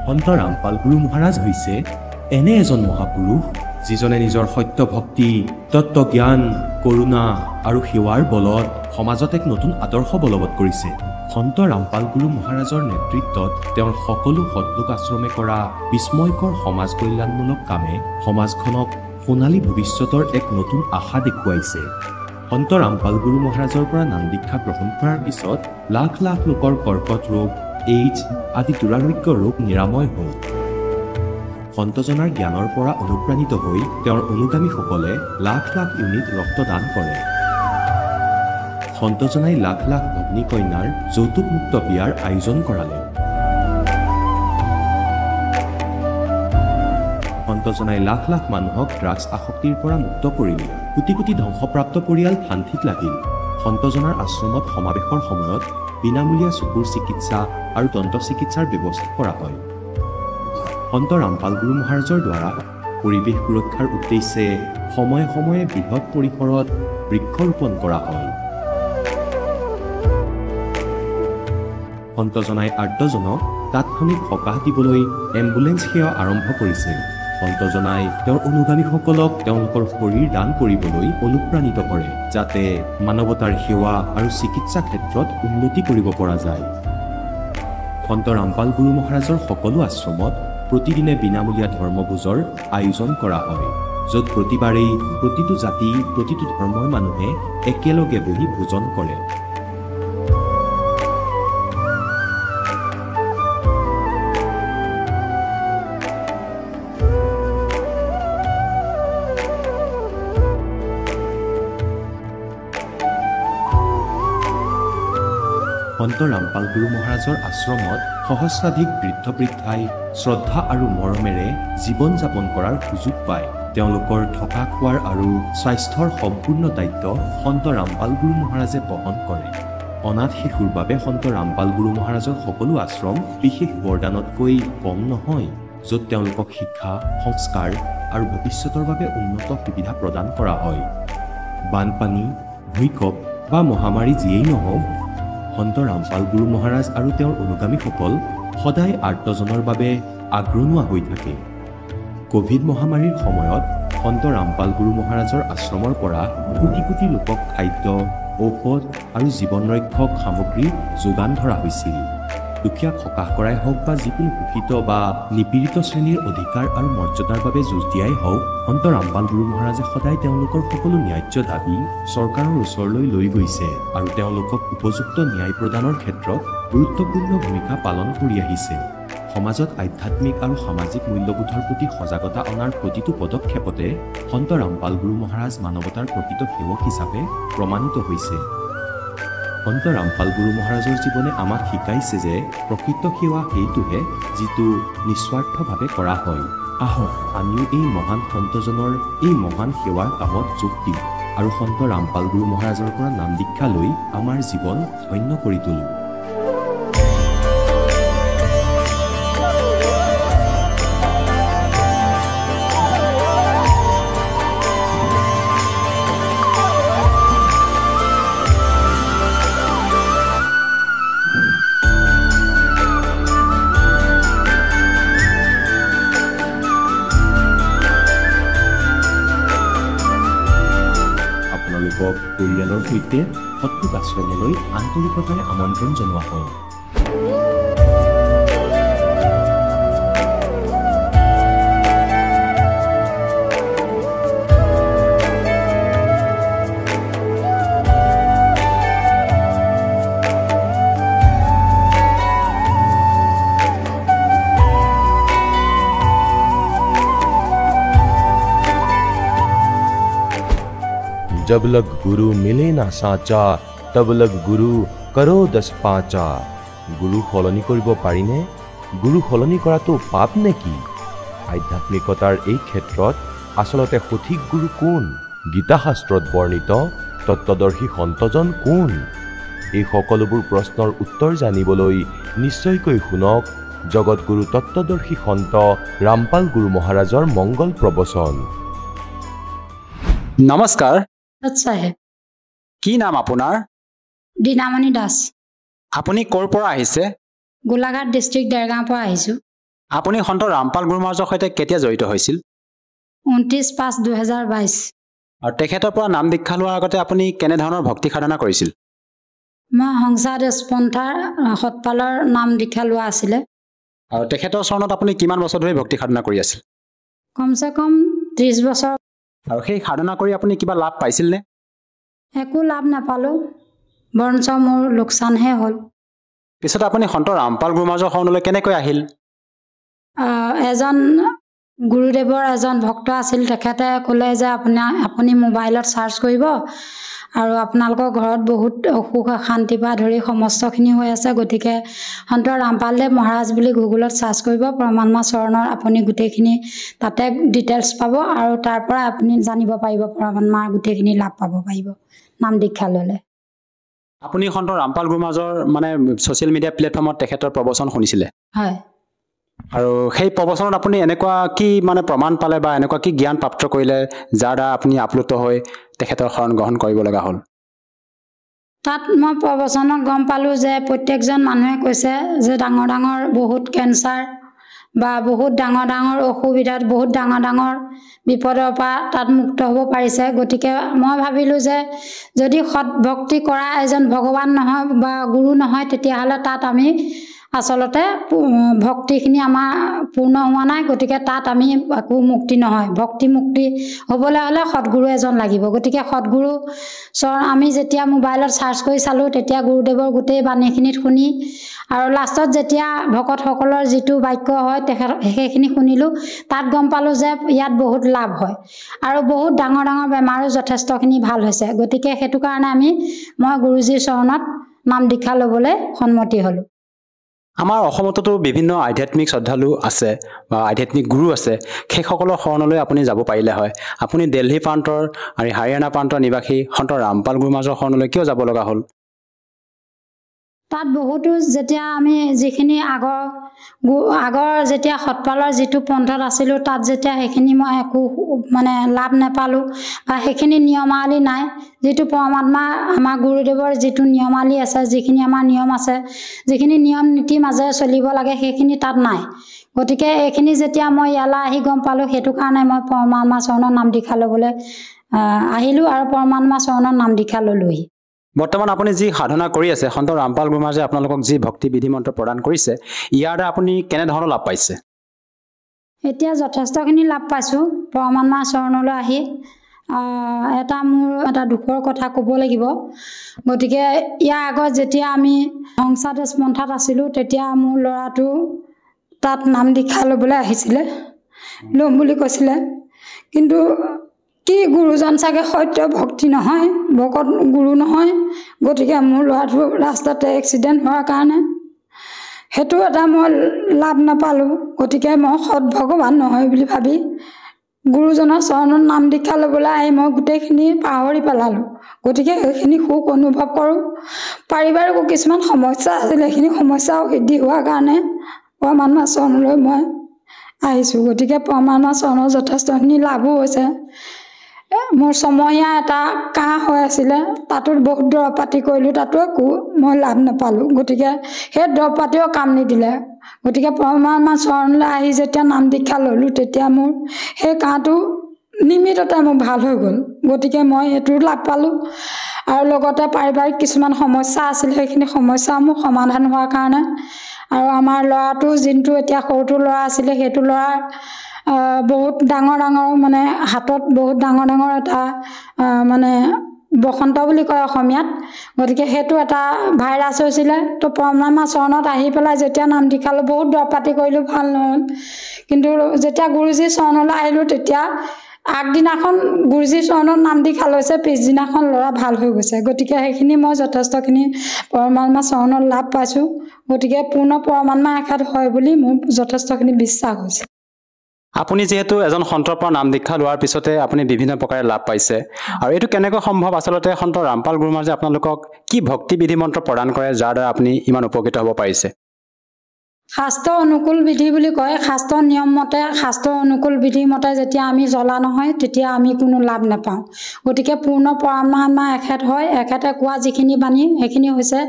সন্ত ৰামপাল গুৰু মহাৰাজ হৈছে এনে এজন মহাপুৰুষ যিজনে নিজৰ সত্য ভক্তি, তত্ত্ব জ্ঞান, কৰুণা আৰু সেৱাৰ বলত সমাজত এক নতুন আদৰ্শ বলবৎ কৰিছে। সন্ত ৰামপাল গুৰু মহাৰাজৰ নেতৃত্বত তেওঁৰ সকলো সৎলোক আশ্ৰমে কৰা বিস্ময়কৰ সমাজ কল্যাণমূলক কামে সমাজখনক সোণালী ভৱিষ্যতৰ এক নতুন আশা দেখুৱাইছে। সন্ত ৰামপাল গুৰু মহাৰাজৰ পৰা নাম দীক্ষা গ্ৰহণ কৰাৰ পিছত লাখ লাখ লোকৰ কৰ্কট ৰোগ, এইডছ আদি দুৰাৰোগ্য ৰোগ নিৰাময় হ'ল। সন্তজনাৰ জ্ঞানৰ পৰা অনুপ্ৰাণিত হৈ তেওঁৰ অনুগামীসকলে লাখ লাখ ইউনিট ৰক্তদান কৰে। সন্তজনাই লাখ লাখ ভগ্নী কন্যাৰ যৌতুকমুক্ত বিয়াৰ আয়োজন কৰালে। সন্তজনাই লাখ লাখ মানুহক ড্ৰাগছ আসক্তিৰ পৰা মুক্ত কৰিলে। কোটি কোটি ধ্বংসপ্ৰাপ্ত পৰিয়াল শান্তিত লাগিল। সন্তজনাৰ আশ্ৰমত সমাৱেশৰ সময়ত বিনামূলীয়া চকুৰ চিকিৎসা আৰু দন্ত চিকিৎসাৰ ব্যৱস্থা কৰা হয়। সন্ত ৰামপাল গুৰু মহাৰাজৰ দ্বাৰা পৰিৱেশ সুৰক্ষাৰ উদ্দেশ্যে সময়ে সময়ে বৃহৎ পৰিসৰত বৃক্ষৰোপণ কৰা হয়। সন্তজনাই আৰ্তজনক তাৎক্ষণিক সকাহ দিবলৈ এম্বুলেন্স সেৱা আৰম্ভ কৰিছিল। সন্তজনাই তেওঁৰ অনুগামীসকলক তেওঁলোকৰ শৰীৰ দান কৰিবলৈ অনুপ্ৰাণিত কৰে, যাতে মানৱতাৰ সেৱা আৰু চিকিৎসা ক্ষেত্ৰত উন্নতি কৰিব পৰা যায়। সন্ত ৰামপাল গুৰু মহাৰাজৰ সকলো আশ্ৰমত প্ৰতিদিনে বিনামূলীয়া ধৰ্মভোজৰ আয়োজন কৰা হয়, য'ত প্ৰতিবাৰেই প্ৰতিটো জাতি, প্ৰতিটো ধৰ্মৰ মানুহে একেলগে বহি ভোজন কৰে। সন্ত ৰামপাল গুৰু মহাৰাজৰ আশ্ৰমত সহস্ৰাধিক বৃদ্ধ বৃদ্ধাই শ্ৰদ্ধা আৰু মৰমেৰে জীৱন যাপন কৰাৰ সুযোগ পায়। তেওঁলোকৰ থকা খোৱাৰ আৰু স্বাস্থ্যৰ সম্পূৰ্ণ দায়িত্ব সন্ত ৰামপাল গুৰু মহাৰাজে বহন কৰে। অনাথ শিশুৰ বাবে সন্ত ৰামপাল গুৰু মহাৰাজৰ সকলো আশ্ৰম বিশেষ বৰদানতকৈ কম নহয়, য'ত তেওঁলোকক শিক্ষা, সংস্কাৰ আৰু ভৱিষ্যতৰ বাবে উন্নত সুবিধা প্ৰদান কৰা হয়। বানপানী, ভূঁইকঁপ বা মহামাৰী যিয়েই নহওক, সন্ত ৰামপাল গুৰু মহাৰাজ আৰু তেওঁৰ অনুগামীসকল সদায় আৰ্তজনৰ বাবে আগ্ৰনোৱা হৈ থাকে। কোভিড মহামাৰীৰ সময়ত সন্ত ৰামপাল গুৰু মহাৰাজৰ আশ্ৰমৰ পৰা কোটি কোটি লোকক খাদ্য, ঔষধ আৰু জীৱন ৰক্ষক সামগ্ৰী যোগান ধৰা হৈছিল। দুখীয়াক সকাহ কৰাই হওক বা যিকোনো শোষিত বা নিপীড়িত শ্ৰেণীৰ অধিকাৰ আৰু মৰ্যাদাৰ বাবে যুঁজ দিয়াই হওক, সন্ত ৰামপাল গুৰু মহাৰাজে সদায় তেওঁলোকৰ সকলো ন্যায্য দাবী চৰকাৰৰ ওচৰলৈ লৈ গৈছে আৰু তেওঁলোকক উপযুক্ত ন্যায় প্ৰদানৰ ক্ষেত্ৰত গুৰুত্বপূৰ্ণ ভূমিকা পালন কৰি আহিছে। সমাজত আধ্যাত্মিক আৰু সামাজিক মূল্যবোধৰ প্ৰতি সজাগতা অনাৰ প্ৰতিটো পদক্ষেপতে সন্ত ৰামপাল গুৰু মহাৰাজ মানৱতাৰ প্ৰকৃত সেৱক হিচাপে প্ৰমাণিত হৈছে। সন্ত ৰামপাল গুৰু মহাৰাজৰ জীৱনে আমাক শিকাইছে যে প্ৰকৃত সেৱা সেইটোহে যিটো নিস্বাৰ্থভাৱে কৰা হয়। আহক আমিও এই মহান সন্তজনৰ এই মহান সেৱাৰ কামত যোগ দিওঁ আৰু সন্ত ৰামপাল গুৰু মহাৰাজৰ পৰা নাম দীক্ষা লৈ আমাৰ জীৱন ধন্য কৰি তোলোঁ। পৰিয়ালৰ সৈতে সৎলোক আশ্ৰমলৈ আন্তৰিকতাৰে আমন্ত্ৰণ জনোৱা হয়। जब लग गुरु मिले ना साचा तब लग गुरु करो 10 पाचा। गुरु সলনি কৰিব পাৰিনে? গুৰু সলনি কৰাটো পাপ নেকি? আধ্যাত্মিকতাৰ এই ক্ষেত্ৰত আচলতে সঠিক গুৰু কোন? গীতা শাস্ত্ৰত বৰ্ণিত তত্ত্বদৰ্শী সন্তজন কোন? এই সকলোবোৰ প্ৰশ্নৰ উত্তৰ জানিবলৈ নিশ্চয়কৈ শুনক জগতগুৰু তত্ত্বদৰ্শী সন্ত ৰামপাল গুৰু মহাৰাজৰ মংগল প্ৰবচন। নমস্কাৰ। আচ্ছা হে। কি নাম আপোনাৰ? দিনামণি দাস। আপুনি ক'ৰ পৰা আহিছে? গোলাঘাট ডিষ্ট্ৰিক্ট দেৰগাঁৱৰ পৰা আহিছোঁ। আপুনি সন্ত ৰামপাল গুৰু মহাৰাজৰ সৈতে কেতিয়া জড়িত হৈছিল 29/5/2022 আৰু তেখেতৰ পৰা নাম দীক্ষা লোৱাৰ আগতে আপুনি কেনেধৰণৰ ভক্তি সাধনা কৰিছিল মই হংসা দেশপন্থাৰ সৎপালৰ নাম দীক্ষা লোৱা আছিলে আৰু তেখেতৰ চৰণত আপুনি কিমান বছৰ ধৰি ভক্তি সাধনা কৰি আছিল কমচে কম 30 বছৰ আৰু সেই সাধনা কৰি আপুনি কিবা লাভ পাইছিল নে একো লাভ নাপালোঁ বৰঞ্চ মোৰ লোকচানহে হ'ল পিছত আপুনি সন্ত ৰামপাল গুৰু মহাৰাজৰ শৰণলৈ কেনেকৈ আহিল এজন গুৰুদেৱৰ এজন ভক্ত আছিল তেখেতে ক'লে যে আপুনি মোবাইলত চাৰ্চ কৰিব আৰু আপোনালোকৰ ঘৰত বহুত অসুখ অশান্তি পৰা ধৰি সমস্তখিনি হৈ আছে গতিকে সন্ত ৰামপালদেৱ মহাৰাজ বুলি গুগলত চাৰ্চ কৰিব পৰমাত্মা চৰণৰ আপুনি গোটেইখিনি তাতে ডিটেইলছ পাব আৰু তাৰ পৰা আপুনি জানিব পাৰিব পৰমাত্মাৰ গোটেইখিনি লাভ পাব পাৰিব নাম দীক্ষা ল'লে আপুনি সন্ত ৰামপাল গুৰু মহাৰাজৰ মানে ছ'চিয়েল মিডিয়া প্লেটফৰ্মত তেখেতৰ প্ৰবচন শুনিছিলে হয় আৰু সেই প্ৰবচনত আপুনি এনেকুৱা কি মানে প্ৰমাণ পালে বা এনেকুৱা কি জ্ঞান প্ৰাপ্ত কৰিলে যাৰ দ্বাৰা আপুনি আপ্লুত হৈ তেখেতৰ শৰণ গ্ৰহণ কৰিব লগা হ'ল তাত মই প্ৰবচনত গম পালোঁ যে প্ৰত্যেকজন মানুহে কৈছে যে ডাঙৰ ডাঙৰ বহুত কেঞ্চাৰ বা বহুত ডাঙৰ ডাঙৰ অসুবিধাত বহুত ডাঙৰ ডাঙৰ বিপদৰ পৰা তাত মুক্ত হ'ব পাৰিছে গতিকে মই ভাবিলোঁ যে যদি সৎ ভক্তি কৰা এজন ভগৱান নহয় বা গুৰু নহয় তেতিয়াহ'লে তাত আমি আচলতে ভক্তিখিনি আমাৰ পূৰ্ণ হোৱা নাই গতিকে তাত আমি একো মুক্তি নহয় ভক্তি মুক্তি হ'বলৈ হ'লে সৎগুৰু এজন লাগিব গতিকে সৎগুৰু আমি যেতিয়া মোবাইলত চাৰ্চ কৰি চালোঁ তেতিয়া গুৰুদেৱৰ গোটেই বাণীখিনিত শুনি আৰু লাষ্টত যেতিয়া ভকতসকলৰ যিটো বাক্য হয় সেইখিনি শুনিলোঁ তাত গম পালোঁ যে ইয়াত বহুত লাভ হয় আৰু বহুত ডাঙৰ ডাঙৰ বেমাৰো যথেষ্টখিনি ভাল হৈছে গতিকে সেইটো কাৰণে মই গুৰুজীৰ চৰণত নাম দীক্ষা ল'বলৈ সন্মতি হ'লোঁ আমাৰ অসমতো বিভিন্ন আধ্যাত্মিক শ্ৰদ্ধালু আছে বা আধ্যাত্মিক গুৰু আছে সেইসকলৰ শৰণলৈ আপুনি যাব পাৰিলে হয় আপুনি দিল্লী প্ৰান্তৰ আৰু হাৰিয়ানা প্ৰান্তৰ নিবাসী সন্ত ৰামপাল গুৰু মহাৰাজৰ শৰণলৈ কিয় যাব লগা হ'ল তাত বহুতো যেতিয়া আমি যিখিনি আগৰ যেতিয়া সৎপালৰ যিটো পন্থত আছিলোঁ তাত যেতিয়া সেইখিনি মই একো মানে লাভ নাপালোঁ বা সেইখিনি নিয়মাৱলী নাই যিটো পৰমাত্মা আমাৰ গুৰুদেৱৰ যিটো নিয়মাৱলী আছে যিখিনি আমাৰ নিয়ম আছে যিখিনি নিয়ম নীতি মাজেৰে চলিব লাগে সেইখিনি তাত নাই গতিকে এইখিনি যেতিয়া মই ইয়ালৈ আহি গম পালোঁ সেইটো কাৰণে মই পৰমাত্মা চৰণৰ নাম দীক্ষা ল'বলৈ আহিলোঁ আৰু পৰমাত্মা চৰণৰ নাম দীক্ষা ল'লোহি বৰ্তমান আপুনি যি সাধনা কৰি আছে সন্ত ৰামপাল গুৰু মহাৰাজে আপোনালোকক যি ভক্তি বিধি মন্ত্ৰ প্ৰদান কৰিছে ইয়াৰ দ্বাৰা আপুনি কেনেধৰণৰ লাভ পাইছে এতিয়া যথেষ্টখিনি লাভ পাইছোঁ পৰমাত্মা চৰণলৈ আহি মোৰ এটা দুখৰ কথা ক'ব লাগিব গতিকে ইয়াৰ আগত যেতিয়া আমি হংসা দেশপন্থাত আছিলোঁ তেতিয়া মোৰ ল'ৰাটো তাত নাম দীক্ষা ল'বলৈ আহিছিলে ল'ম বুলি কৈছিলে কিন্তু কি গুৰুজন চাগে সত্য ভক্তি নহয় ভকত গুৰু নহয় গতিকে মোৰ ল'ৰাটো ৰাস্তাতে এক্সিডেণ্ট হোৱাৰ কাৰণে সেইটো এটা মই লাভ নাপালোঁ গতিকে মই সৎ ভগৱান নহয় বুলি ভাবি গুৰুজনৰ চৰণত নাম দীক্ষা ল'বলৈ আহি মই গোটেইখিনি পাহৰি পেলালোঁ গতিকে সেইখিনি সুখ অনুভৱ কৰোঁ পাৰিবাৰিক কিছুমান সমস্যা আছিলে সেইখিনি সমস্যাও সিদ্ধি হোৱাৰ কাৰণে পৰমাত্মা চৰণলৈ মই আহিছোঁ গতিকে পৰমাত্মা চৰণৰ যথেষ্টখিনি লাভো হৈছে মোৰ ছমহীয়া এটা কাহ হৈ আছিলে তাতো বহুত দৰৱ পাতি কৰিলোঁ তাতো একো মই লাভ নাপালোঁ গতিকে সেই দৰৱ পাতিও কাম নিদিলে গতিকে পৰমাত্মা চৰণলৈ আহি যেতিয়া নাম দীক্ষা ল'লোঁ তেতিয়া মোৰ সেই কাহটো নিমিততে মোৰ ভাল হৈ গ'ল গতিকে মই এইটো লাভ পালোঁ আৰু লগতে পাৰিবাৰিক কিছুমান সমস্যা আছিল সেইখিনি সমস্যা মোৰ সমাধান হোৱাৰ কাৰণে আৰু আমাৰ ল'ৰাটো যোনটো এতিয়া সৰুটো ল'ৰা আছিলে সেইটো ল'ৰাৰ বহুত ডাঙৰ ডাঙৰ মানে হাতত বহুত ডাঙৰ ডাঙৰ এটা মানে বসন্ত বুলি কয় অসমীয়াত গতিকে সেইটো এটা ভাইৰাছ হৈছিলে তো পৰমাত্মা চৰণত আহি পেলাই যেতিয়া নাম দীক্ষা ল'লোঁ বহুত দৰৱ পাতি কৰিলোঁ ভাল নহ'ল কিন্তু যেতিয়া গুৰুজীৰ চৰণলৈ আহিলোঁ তেতিয়া আগদিনাখন গুৰুজীৰ চৰণত নাম দীক্ষা লৈছে পিছদিনাখন ল'ৰা ভাল হৈ গৈছে গতিকে সেইখিনি মই যথেষ্টখিনি পৰমাত্মা চৰণত লাভ পাইছোঁ গতিকে পূৰ্ণ পৰমাত্মা এষাত হয় বুলি মোৰ যথেষ্টখিনি বিশ্বাস হৈছে আপুনি যেহেতু এজন সন্তৰ পৰা নাম দীক্ষা লোৱাৰ পিছতে আপুনি বিভিন্ন প্ৰকাৰে লাভ পাইছে আৰু এইটো কেনেকৈ সম্ভৱ আচলতে সন্ত ৰামপাল গুৰু মহাৰাজে আপোনালোকক কি ভক্তি বিধি মন্ত্ৰ প্ৰদান কৰে যাৰ দ্বাৰা আপুনি ইমান উপকৃত হ'ব পাৰিছে শাস্ত্ৰ অনুকূল বিধি বুলি কয় শাস্ত্ৰ নিয়ম মতে শাস্ত্ৰ অনুকূল বিধি মতে যেতিয়া আমি জ্বলা নহয় তেতিয়া আমি কোনো লাভ নাপাওঁ গতিকে পূৰ্ণ পৰমাত্মা এখেত হয় এখেতে কোৱা যিখিনি বাণী সেইখিনি হৈছে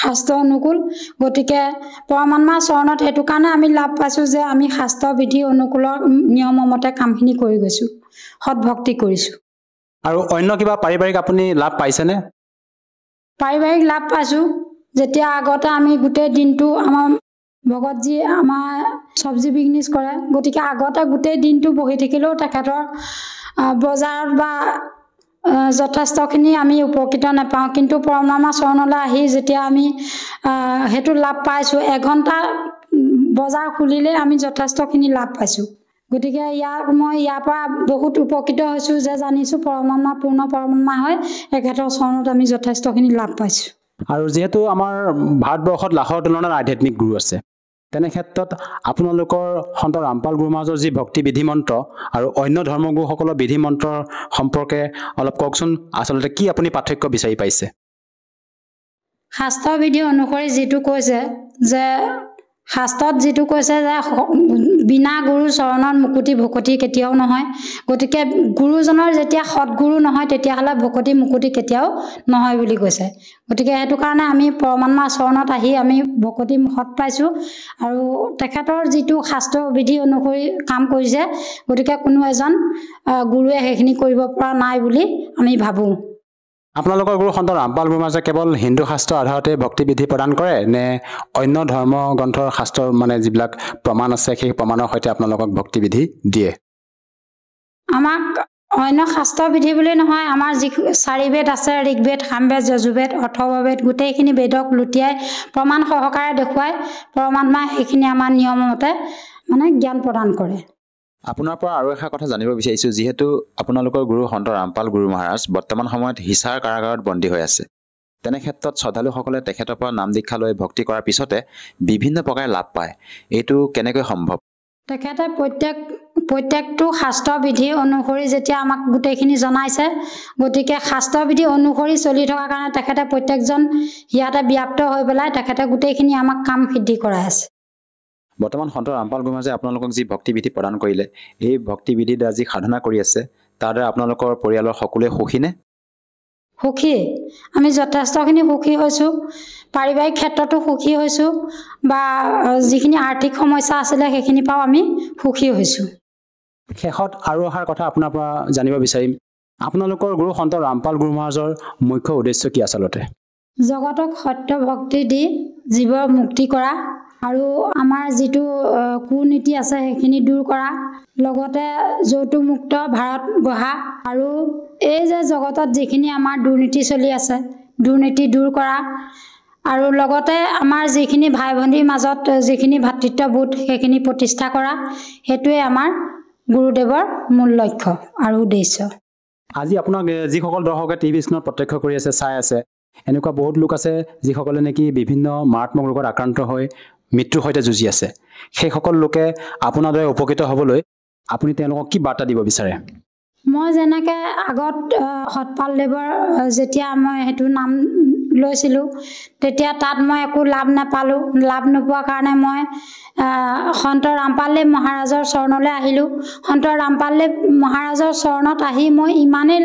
শাস্ত্ৰ অনুকূল গতিকে পৰমাত্মাৰ চৰণত সেইটো কাৰণে আমি লাভ পাইছোঁ যে আমি শাস্ত্ৰ বিধি অনুকূলৰ নিয়মৰ মতে কামখিনি কৰি গৈছোঁ সৎ ভক্তি কৰিছোঁ আৰু অন্য কিবা পাৰিবাৰিক আপুনি লাভ পাইছেনে পাৰিবাৰিক লাভ পাইছোঁ যেতিয়া আগতে আমি গোটেই দিনটো আমাৰ ভগতজী আমাৰ চব্জি বিজনেছ কৰে গতিকে আগতে গোটেই দিনটো বহি থাকিলেও তেখেতৰ বজাৰত বা যথেষ্টখিনি আমি উপকৃত নাপাওঁ কিন্তু পৰমাত্মাৰ চৰণলৈ আহি যেতিয়া আমি সেইটো লাভ পাইছোঁ এঘণ্টা বজাৰ খুলিলে আমি যথেষ্টখিনি লাভ পাইছোঁ গতিকে মই ইয়াৰ পৰা বহুত উপকৃত হৈছোঁ যে জানিছোঁ পৰমাত্মা পূৰ্ণ পৰমাত্মা হয় এখেতৰ চৰণত আমি যথেষ্টখিনি লাভ পাইছোঁ আৰু যিহেতু আমাৰ ভাৰতবৰ্ষত লাখৰ তুলনাত আধ্যাত্মিক গুৰু আছে তেনে ক্ষেত্ৰত আপোনালোকৰ সন্ত ৰামপাল গুৰু মহাৰাজৰ যি ভক্তি বিধি মন্ত্ৰ আৰু অন্য ধৰ্মগুৰুসকলৰ বিধি মন্ত্ৰৰ সম্পৰ্কে অলপ কওকচোন আচলতে কি আপুনি পাৰ্থক্য বিচাৰি পাইছে শাস্ত্ৰ বিধি অনুসৰি যিটো কৈছে যে শাস্ত্ৰত যিটো কৈছে যে বিনা গুৰু চৰণত মুকুতি ভকতি কেতিয়াও নহয় গতিকে গুৰুজনৰ যেতিয়া সৎগুৰু নহয় তেতিয়াহ'লে ভকতি মুকুতি কেতিয়াও নহয় বুলি কৈছে গতিকে সেইটো কাৰণে আমি পৰমাত্মাৰ চৰণত আহি আমি ভকতি সৎ পাইছোঁ আৰু তেখেতৰ যিটো শাস্ত্ৰ বিধি অনুসৰি কাম কৰিছে গতিকে কোনো এজন গুৰুৱে সেইখিনি কৰিব পৰা নাই বুলি আমি ভাবোঁ আপোনালোকৰ গুৰু সন্ত ৰামপাল গুৰু মহাৰাজে কেৱল হিন্দু শাস্ত্ৰ আধাৰতে ভক্তি বিধি প্ৰদান কৰে নে অন্য ধৰ্ম গ্ৰন্থৰ শাস্ত্ৰৰ মানে যিবিলাক প্ৰমাণ আছে সেই প্ৰমাণৰ সৈতে আপোনালোকক ভক্তি বিধি দিয়ে আমাক অন্য শাস্ত্ৰ বিধি বুলি নহয় আমাৰ যি 4 বেদ আছে ঋগবেদ সামবেদ যজুৰ্বেদ অথৰ্ববেদ গোটেইখিনি বেদক লুটিয়াই প্ৰমাণ সহকাৰে দেখুৱাই পৰমাত্মা সেইখিনি আমাৰ নিয়মমতে মানে জ্ঞান প্ৰদান কৰে আপোনাৰ পৰা আৰু এটা কথা জানিব বিচাৰিছোঁ যিহেতু আপোনালোকৰ গুৰু সন্ত ৰামপাল গুৰু মহাৰাজ বৰ্তমান সময়ত হিসাৰ কাৰাগাৰত বন্দী হৈ আছে তেনে ক্ষেত্ৰত শ্ৰদ্ধালুসকলে তেখেতৰ পৰা নাম দীক্ষা লৈ ভক্তি কৰাৰ পিছতে বিভিন্ন প্ৰকাৰে লাভ পায় এইটো কেনেকৈ সম্ভৱ তেখেতে প্ৰত্যেকটো শাস্ত্ৰ বিধি অনুসৰি যেতিয়া আমাক গোটেইখিনি জনাইছে গতিকে শাস্ত্ৰ বিধি অনুসৰি চলি থকাৰ কাৰণে তেখেতে প্ৰত্যেকজন ইয়াতে ব্যাপ্ত হৈ পেলাই তেখেতে গোটেইখিনি আমাক কাম সিদ্ধি কৰাই আছে বৰ্তমান সন্ত ৰামপাল গুৰু মহাৰাজে আপোনালোকক যি ভক্তি বিধি প্ৰদান কৰিলে এই ভক্তি বিধিৰ দ্বাৰা যি সাধনা কৰি আছে তাৰ দ্বাৰা আপোনালোকৰ পৰিয়ালৰ সকলোৱে সুখীনে সুখী আমি যথেষ্টখিনি সুখী হৈছোঁ পাৰিবাৰিক ক্ষেত্ৰতো সুখী হৈছোঁ বা যিখিনি আৰ্থিক সমস্যা আছিলে সেইখিনিৰ পৰাও আমি সুখী হৈছোঁ শেষত আৰু এষাৰ কথা আপোনাৰ পৰা জানিব বিচাৰিম আপোনালোকৰ গুৰু সন্ত ৰামপাল গুৰু মহাৰাজৰ মুখ্য উদ্দেশ্য কি আচলতে জগতক সত্য ভক্তি দি জীৱৰ মুক্তি কৰা আৰু আমাৰ যিটো কুনীতি আছে সেইখিনি দূৰ কৰা লগতে যৌতুকমুক্ত ভাৰত গঢ়া আৰু এই যে জগতত যিখিনি আমাৰ দুৰ্নীতি চলি আছে দুৰ্নীতি দূৰ কৰা আৰু লগতে আমাৰ যিখিনি ভাই ভণ্টিৰ মাজত যিখিনি ভাতৃত্ববোধ সেইখিনি প্ৰতিষ্ঠা কৰা সেইটোৱে আমাৰ গুৰুদেৱৰ মূল লক্ষ্য আৰু উদ্দেশ্য আজি আপোনাক যিসকল দৰ্শকে টিভি স্ক্ৰীণত প্ৰত্যক্ষ কৰি আছে চাই আছে এনেকুৱা বহুত লোক আছে যিসকলে নেকি বিভিন্ন মাৰাত্মক ৰোগত আক্ৰান্ত হৈ মৃত্যুৰ সৈতে যুঁজি আছে সেইসকল লোকে আপোনাৰ দৰে উপকৃত হ'বলৈ আপুনি তেওঁলোকক কি বাৰ্তা দিব বিচাৰে মই যেনেকৈ আগত সৎপালদেৱৰ যেতিয়া মই সেইটো নাম লৈছিলোঁ তেতিয়া তাত মই একো লাভ নাপালোঁ লাভ নোপোৱাৰ কাৰণে মই সন্ত ৰামপালদেৱ মহাৰাজৰ চৰণলৈ আহিলোঁ সন্ত ৰামপালদেৱ মহাৰাজৰ চৰণত আহি মই ইমানেই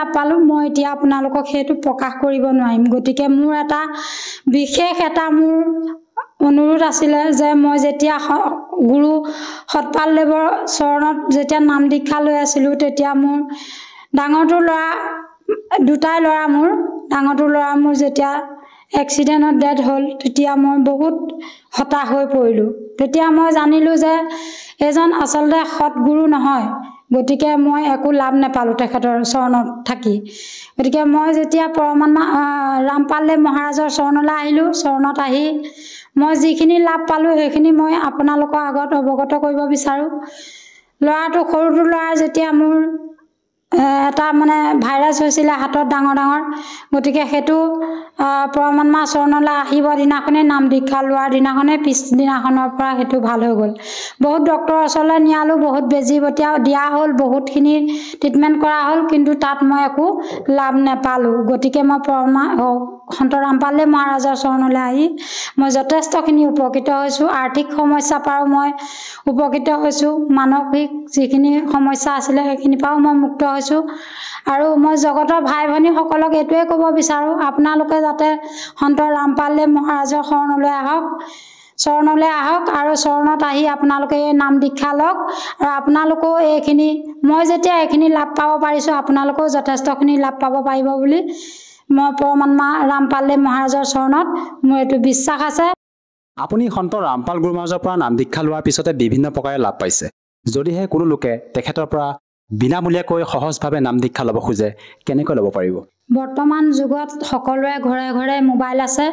লাভ পালোঁ মই এতিয়া আপোনালোকক সেইটো প্ৰকাশ কৰিব নোৱাৰিম গতিকে মোৰ এটা বিশেষ এটা মোৰ অনুৰোধ আছিলে যে মই যেতিয়া গুৰু সৎপালদেৱৰ চৰণত যেতিয়া নাম দীক্ষা লৈ আছিলোঁ তেতিয়া মোৰ ডাঙৰটো ল'ৰা দুটাই ল'ৰা মোৰ ডাঙৰটো ল'ৰা মোৰ যেতিয়া এক্সিডেণ্টত ডেথ হ'ল তেতিয়া মই বহুত হতাশ হৈ পৰিলোঁ তেতিয়া মই জানিলোঁ যে এজন আচলতে সৎগুৰু নহয় গতিকে মই একো লাভ নাপালোঁ তেখেতৰ চৰণত থাকি গতিকে মই যেতিয়া পৰমাত্মা ৰামপালদেৱ মহাৰাজৰ চৰণলৈ আহিলোঁ চৰণত আহি মই যিখিনি লাভ পালোঁ সেইখিনি মই আপোনালোকৰ আগত অৱগত কৰিব বিচাৰোঁ ল'ৰাটো সৰুটো ল'ৰাৰ যেতিয়া মোৰ এটা মানে ভাইৰাছ হৈছিলে হাতত ডাঙৰ গতিকে সেইটো পৰমাত্মা চৰণলৈ আহিব দিনাখনেই নাম দীক্ষা লোৱাৰ দিনাখনেই পিছদিনাখনৰ পৰা সেইটো ভাল হৈ গ'ল বহুত ডক্টৰৰ ওচৰলৈ নিয়ালোঁ বহুত বেজী বটিয়া দিয়া হ'ল বহুতখিনি ট্ৰিটমেণ্ট কৰা হ'ল কিন্তু তাত মই একো লাভ নাপালোঁ গতিকে মই সন্ত ৰামপালে মহাৰাজৰ চৰণলৈ আহি মই যথেষ্টখিনি উপকৃত হৈছোঁ। আৰ্থিক সমস্যাৰ পৰাও মই উপকৃত হৈছোঁ, মানসিক যিখিনি সমস্যা আছিলে সেইখিনিৰ পৰাও মই মুক্ত হৈছোঁ। আৰু মই জগতৰ ভাই ভনীসকলক এইটোৱে ক'ব বিচাৰোঁ, আপোনালোকে যাতে সন্ত ৰামপালে মহাৰাজৰ চৰণলৈ আহক আৰু চৰণত আহি আপোনালোকে এই নাম দীক্ষা লওক। আৰু আপোনালোকেও এইখিনি মই যেতিয়া এইখিনি লাভ পাব পাৰিছোঁ, আপোনালোকেও যথেষ্টখিনি লাভ পাব পাৰিব বুলি মই পৰমাত্মা ৰামপালে মহাৰাজৰ চৰণত মোৰ এইটো বিশ্বাস আছে। আপুনি সন্ত ৰামপাল গুৰু মহাৰাজৰ পৰা নাম দীক্ষা লোৱাৰ পিছতে বিভিন্ন প্ৰকাৰে লাভ পাইছে। যদিহে কোনো লোকে তেখেতৰ পৰা বিনামূলীয়াকৈ সহজভাৱে নাম দীক্ষা ল'ব খোজে, কেনেকৈ ল'ব পাৰিব? বৰ্তমান যুগত সকলোৰে ঘৰে ঘৰে মোবাইল আছে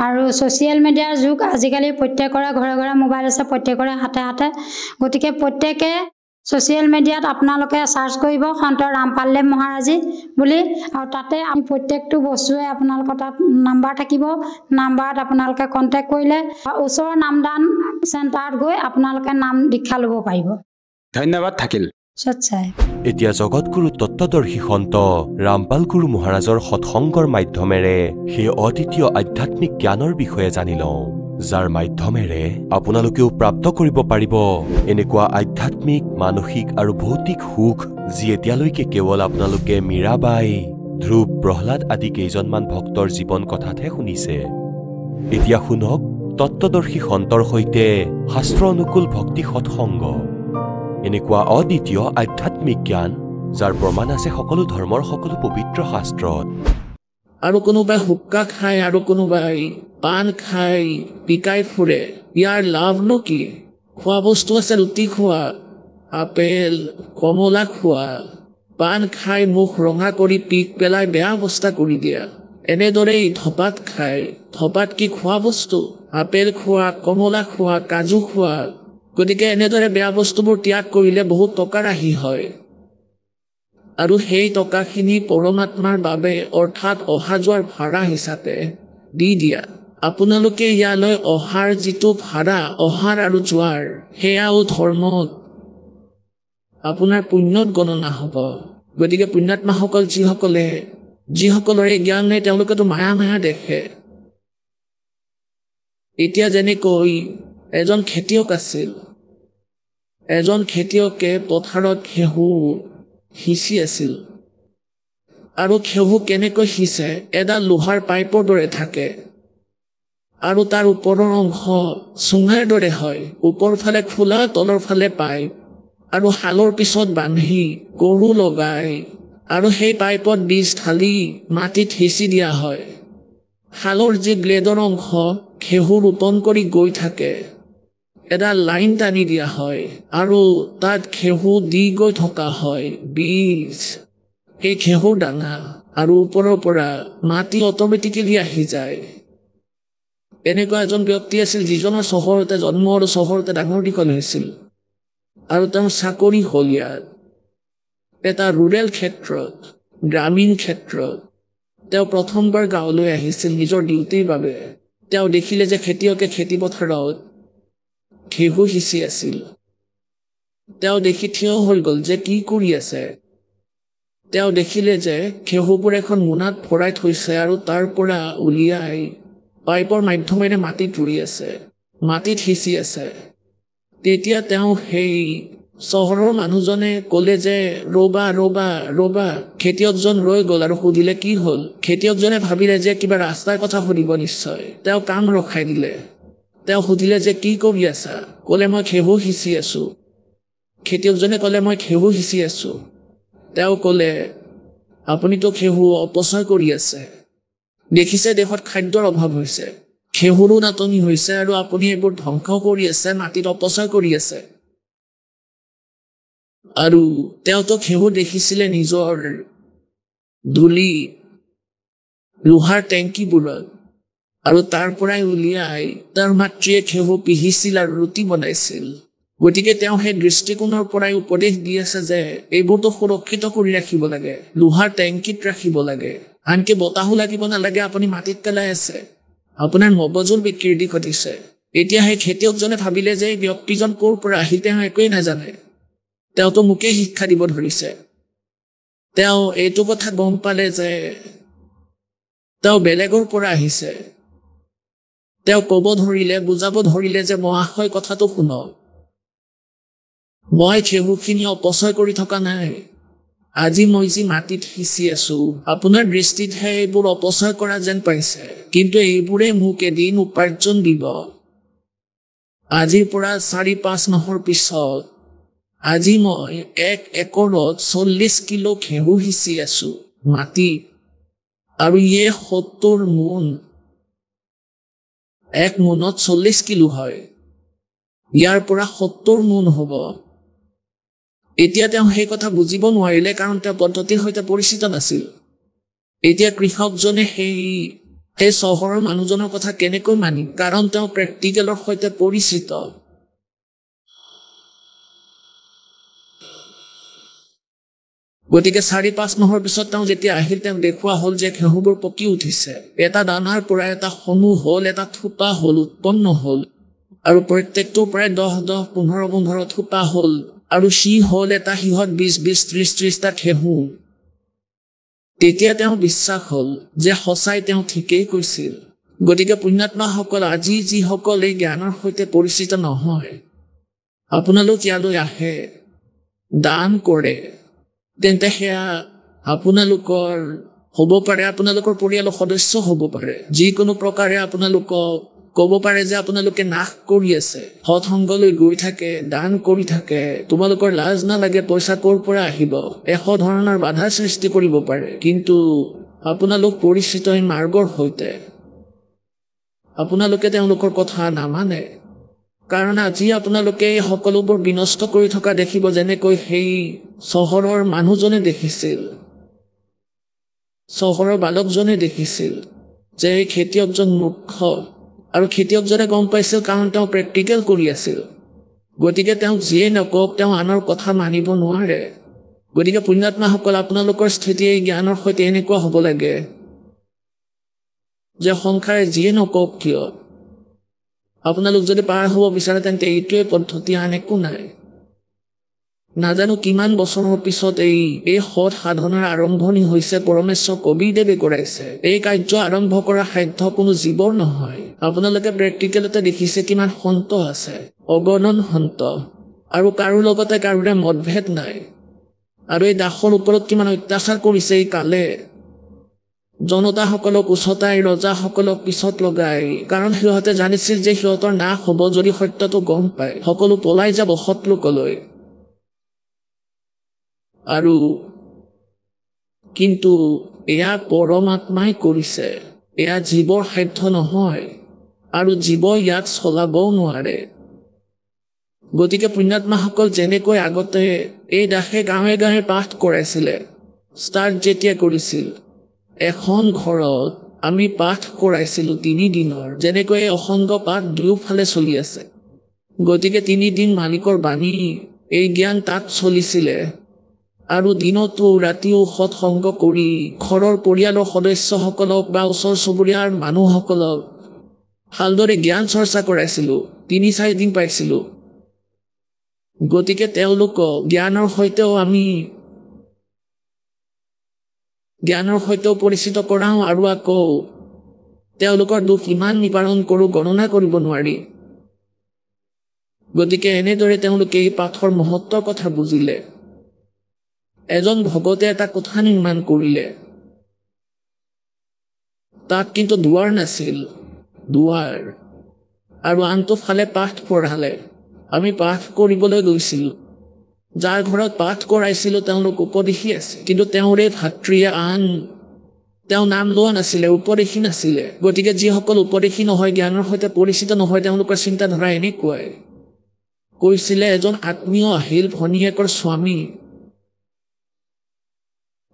আৰু ছ'চিয়েল মিডিয়াৰ যুগ। আজিকালি প্ৰত্যেকৰে ঘৰে ঘৰে মোবাইল আছে, প্ৰত্যেকৰে হাতে হাতে। গতিকে প্ৰত্যেকে ছ'চিয়েল মিডিয়াত আপোনালোকে চাৰ্চ কৰিব সন্ত ৰামপালে মহাৰাজী বুলি, আৰু তাতে প্ৰত্যেকটো বস্তুৱে আপোনালোকৰ তাত নাম্বাৰ থাকিব। নাম্বাৰত আপোনালোকে কণ্টেক্ট কৰিলে ওচৰৰ নামদান চেণ্টাৰত গৈ আপোনালোকে নাম দীক্ষা ল'ব পাৰিব। ধন্যবাদ থাকিল। এতিয়া জগতগুৰু তত্ত্বদৰ্শী সন্ত ৰামপাল গুৰু মহাৰাজৰ সৎসংগৰ মাধ্যমেৰে সেই অদ্বিতীয় আধ্যাত্মিক জ্ঞানৰ বিষয়ে জানি লওঁ, যাৰ মাধ্যমেৰে আপোনালোকেও প্ৰাপ্ত কৰিব পাৰিব এনেকুৱা আধ্যাত্মিক, মানসিক আৰু ভৌতিক সুখ যি এতিয়ালৈকে কেৱল আপোনালোকে মীৰাবাই, ধ্ৰুৱ, প্ৰহ্লাদ আদি কেইজনমান ভক্তৰ জীৱন কথাতহে শুনিছে। এতিয়া শুনক তত্ত্বদৰ্শী সন্তৰ সৈতে শাস্ত্ৰ অনুকূল ভক্তি সৎসংগ, এনেকুৱা অদ্বিতীয় আধ্যাত্মিক জ্ঞান যাৰ প্ৰমাণ আছে সকলো ধৰ্মৰ সকলো পবিত্ৰ শাস্ত্ৰত। আৰু কোনোবাই হুক্কা খায় আৰু কোনোবাই পাণ খাই পিকাই ফুৰে, ইয়াৰ লাভনো কি? খোৱা বস্তু আছে ৰুটি খোৱা, আপেল কমলা খোৱা, পাণ খাই মুখ ৰঙা কৰি পিক পেলাই বেয়া অৱস্থা কৰি দিয়া। এনেদৰেই ধপাত খায়, ধপাত কি খোৱা বস্তু? আপেল খোৱা, কমলা খোৱা, কাজু খোৱা। গতিকে এনেদৰে বেয়া বস্তুবোৰ ত্যাগ কৰিলে বহুত টকা ৰাহি হয়, আৰু সেই টকাখিনি পৰমাত্মাৰ বাবে অৰ্থাৎ অহা যোৱাৰ ভাড়া হিচাপে দি দিয়া। আপোনালোকে ইয়ালৈ অহাৰ যিটো ভাড়া, অহাৰ আৰু যোৱাৰ, সেয়াও ধৰ্মত আপোনাৰ পুণ্যত গণনা হ'ব। গতিকে পুণ্যাত্মাসকল যিসকলৰে জ্ঞান নাই তেওঁলোকেতো মায়া দেখে। এতিয়া যেনেকৈ এজন খেতিয়ক আছিল, এজন খেতিয়কে পথাৰত ঘেঁহু সিঁচি আছিল, আৰু ঘেঁহু কেনেকৈ সিঁচে? এডাল লোহাৰ পাইপৰ দৰে থাকে আৰু তাৰ ওপৰৰ অংশ চুঙাৰ দৰে হয়, ওপৰ ফালে খোলা, তলৰ ফালে পাইপ, আৰু শালৰ পিছত বান্ধি গৰু লগাই আৰু সেই পাইপত বীজ ঢালি মাটিত সিঁচি দিয়া হয়। শালৰ যি ব্লেডৰ অংশ ঘেঁহু ৰোপণ কৰি গৈ থাকে, এডাল লাইন টানি দিয়া হয় আৰু তাত ঘেঁহু দি গৈ থকা হয় বীজ, সেই ঘেঁহুৰ দানা, আৰু ওপৰৰ পৰা মাটি অট'মেটিকেলি আহি যায়। এনেকুৱা এজন ব্যক্তি আছিল যিজনৰ চহৰতে জন্ম আৰু চহৰতে ডাঙৰ দীঘল হৈছিল, আৰু তেওঁৰ চাকৰি হ'ল ইয়াত এটা ৰুৰেল ক্ষেত্ৰত, গ্ৰামীণ ক্ষেত্ৰত। তেওঁ প্ৰথমবাৰ গাঁৱলৈ আহিছিল নিজৰ ডিউটিৰ বাবে। তেওঁ দেখিলে যে খেতিয়কে খেতি পথাৰত ঘেঁহু সিঁচি আছিল। তেওঁ দেখি থিয় হৈ গ'ল যে কি কৰি আছে। তেওঁ দেখিলে যে ঘেঁহুবোৰ এখন মোনাত ভৰাই থৈছে আৰু তাৰ পৰা উলিয়াই পাইপৰ মাধ্যমেৰে মাটিত ৰুই আছে, মাটিত সিঁচি আছে। তেতিয়া তেওঁ সেই চহৰৰ মানুহজনে ক'লে যে ৰ'বা ৰ'বা ৰ'বা। খেতিয়কজন ৰৈ গ'ল আৰু সুধিলে কি হ'ল। খেতিয়কজনে ভাবিলে যে কিবা ৰাস্তাৰ কথা সুধিব নিশ্চয়। তেওঁ কাম ৰখাই দিলে। তেওঁ সুধিলে যে কি কৰি আছা? ক'লে মই ঘেঁহু সিঁচি আছোঁ। খেতিয়কজনে ক'লে মই ঘেঁহু সিঁচি আছোঁ। তেওঁ ক'লে আপুনিতো ঘেঁহু অপচয় কৰি আছে। দেখিছে দেশত খাদ্যৰ অভাৱ হৈছে, ঘেঁহুৰো নাটনি হৈছে, আৰু আপুনি এইবোৰ ধ্বংস কৰি আছে, মাটিত অপচয় কৰি আছে। আৰু তেওঁতো ঘেঁহু দেখিছিলে নিজৰ ধূলি লোহাৰ টেংকিবোৰত, আৰু তাৰ পৰাই উলিয়াই তাৰ মাতৃয়ে ঘেঁহু পিহিছিল আৰু ৰুটি বনাইছিল। গতিকে তেওঁ সেই দৃষ্টিকোণৰ পৰাই উপদেশ দি আছে যে এইবোৰতো সুৰক্ষিত কৰি ৰাখিব লাগে, লোহাৰ টেংকিত ৰাখিব লাগে, আনকি বতাহো লাগিব নালাগে, আপুনি মাটিত পেলাই আছে, আপোনাৰ মগজুৰ বিকৃতি ঘটিছে। এতিয়া সেই খেতিয়কজনে ভাবিলে যে এই ব্যক্তিজন ক'ৰ পৰা আহি, তেওঁ একোৱেই নাজানে, তেওঁতো মোকেই শিক্ষা দিব ধৰিছে। তেওঁ এইটো কথা গম পালে যে তেওঁ বেলেগৰ পৰা আহিছে। তেওঁ ক'ব ধৰিলে, বুজাব ধৰিলে যে মহাশয় কথাটো শুনক, মই ঘেঁহুখিনি অপচয় কৰি থকা নাই। আজি মই যি মাটিত সিঁচি আছো, আপোনাৰ দৃষ্টিতহে এইবোৰ অপচয় কৰা যেন পাইছে, কিন্তু এইবোৰে মোক এদিন উপাৰ্জন দিব। আজিৰ পৰা 4-5 মাহৰ পিছত আজি মই 1 একৰত 40 কিলো ঘেঁহু সিঁচি আছো মাটি, আৰু ইয়ে 70 মোন। 1 মোনত 40 কিলো হয়, ইয়াৰ পৰা 70 মোন হ'ব। এতিয়া তেওঁ সেই কথা বুজিব নোৱাৰিলে, কাৰণ তেওঁ পদ্ধতিৰ সৈতে পৰিচিত নাছিল। এতিয়া কৃষকজনে সেই চহৰৰ মানুহজনৰ কথা কেনেকৈ মানি, কাৰণ তেওঁ প্ৰেক্টিকেলৰ সৈতে পৰিচিত। গতিকে 4-5 মাহৰ পিছত তেওঁ যেতিয়া আহিল, তেওঁ দেখুওৱা হ'ল যে ঘেঁহুবোৰ পকি উঠিছে। এটা দানাৰ পৰা এটা সমূহ হ'ল, এটা থোপা হ'ল, উৎপন্ন হ'ল, আৰু প্ৰত্যেকটোৰ পৰাই 10-10, 15-15 থোপা হ'ল, আৰু সি হ'ল এটা সিহঁত 20-20, 30-30টা ঘেঁহু। তেতিয়া তেওঁ বিশ্বাস হ'ল যে সঁচাই তেওঁ ঠিকেই কৈছিল। গতিকে পুণ্যাত্মাসকল, আজি যিসকল এই জ্ঞানৰ সৈতে পৰিচিত নহয়, আপোনালোক ইয়ালৈ আহে, দান কৰে, তেন্তে সেয়া আপোনালোকৰ হ'ব পাৰে, আপোনালোকৰ পৰিয়ালৰ সদস্য হ'ব পাৰে। যিকোনো প্ৰকাৰে আপোনালোকক ক'ব পাৰে যে আপোনালোকে নাশ কৰি আছে, সৎসংগলৈ গৈ থাকে, দান কৰি থাকে, তোমালোকৰ লাজ নালাগে, পইচা ক'ৰ পৰা আহিব, 100 ধৰণৰ বাধা সৃষ্টি কৰিব পাৰে। কিন্তু আপোনালোক পৰিচিত এই মাৰ্গৰ সৈতে, আপোনালোকে তেওঁলোকৰ কথা নামানে, কাৰণ আজি আপোনালোকে এই সকলোবোৰ বিনষ্ট কৰি থকা দেখিব, যেনেকৈ সেই চহৰৰ মানুহজনে দেখিছিল, চহৰৰ বালকজনে দেখিছিল যে এই খেতিয়কজন মূৰ্খ, আৰু খেতিয়কজনে গম পাইছিল, কাৰণ তেওঁ প্ৰেক্টিকেল কৰি আছিল। গতিকে তেওঁ যিয়ে নকওক, তেওঁ আনৰ কথা মানিব নোৱাৰে। গতিকে পুণ্যাত্মাসকল, আপোনালোকৰ স্থিতি এই জ্ঞানৰ সৈতে এনেকুৱা হ'ব লাগে যে সংসাৰে যিয়ে নকওক কিয়, আপোনালোক যদি পাৰ হ'ব বিচাৰে, তেন্তে এইটোৱে পদ্ধতি, আন একো নাই। নাজানো কিমান বছৰৰ পিছত এই সৎ সাধনাৰ আৰম্ভণি হৈছে, পৰমেশ্বৰ কবিৰদেৱে কৰাইছে। এই কাৰ্য আৰম্ভ কৰা সাধ্য কোনো জীৱৰ নহয়। আপোনালোকে প্ৰেক্টিকেলতে দেখিছে কিমান সন্ত আছে, অগণন সন্ত, আৰু কাৰো লগতে কাৰোৰে মতভেদ নাই। আৰু এই দাসৰ ওপৰত কিমান অত্যাচাৰ কৰিছে এই কালে, জনতাসকলক উচতাই, ৰজাসকলক পিছত লগাই, কাৰণ সিহঁতে জানিছিল যে সিহঁতৰ নাশ হ'ব যদি সত্যটো গম পায়। সকলো পলাই যাব সৎলোকলৈ। আৰু কিন্তু এয়া পৰমাত্মাই কৰিছে, এয়া জীৱৰ সাধ্য নহয়, আৰু জীৱ ইয়াত চলাবও নোৱাৰে। গতিকে পুণ্যাত্মাসকল, যেনেকৈ আগতে এই দাসে গাঁৱে গাঁৱে পাঠ কৰাইছিলে, ষ্টাৰ্ট যেতিয়া কৰিছিল, এখন ঘৰত আমি পাঠ কৰাইছিলোঁ 3 দিনৰ, যেনেকৈ এই অসংগ পাঠ দুয়োফালে চলি আছে। গতিকে 3 দিন মালিকৰ বাণী, এই জ্ঞান তাত চলিছিলে, আৰু দিনতো ৰাতিও সৎসংগ কৰি ঘৰৰ পৰিয়ালৰ সদস্যসকলক বা ওচৰ চুবুৰীয়াৰ মানুহসকলক ভালদৰে জ্ঞান চৰ্চা কৰাইছিলোঁ। 3-4 দিন পাইছিলোঁ। গতিকে তেওঁলোকক জ্ঞানৰ সৈতেও পৰিচিত কৰাওঁ, আৰু আকৌ তেওঁলোকৰ দুখ ইমান নিবাৰণ কৰোঁ, গণনা কৰিব নোৱাৰি। গতিকে এনেদৰে তেওঁলোকে এই পাঠৰ মহত্বৰ কথা বুজিলে। এজন ভগতে এটা কোঠা নিৰ্মাণ কৰিলে, তাত কিন্তু দুৱাৰ নাছিল, দুৱাৰ, আৰু আনটো ফালে পাঠ পঢ়ালে। আমি পাঠ কৰিবলৈ গৈছিলোঁ, যাৰ ঘৰত পাঠ কৰাইছিলোঁ তেওঁলোক উপদেশী আছে, কিন্তু তেওঁৰে ভাতৃয়ে তেওঁ নাম লোৱা নাছিলে, উপদেশী নাছিলে। গতিকে যিসকল উপদেশী নহয়, জ্ঞানৰ সৈতে পৰিচিত নহয়, তেওঁলোকৰ চিন্তাধাৰা এনেকুৱাই। কৈছিলে, এজন আত্মীয় আহিল, ভনীয়েকৰ স্বামী,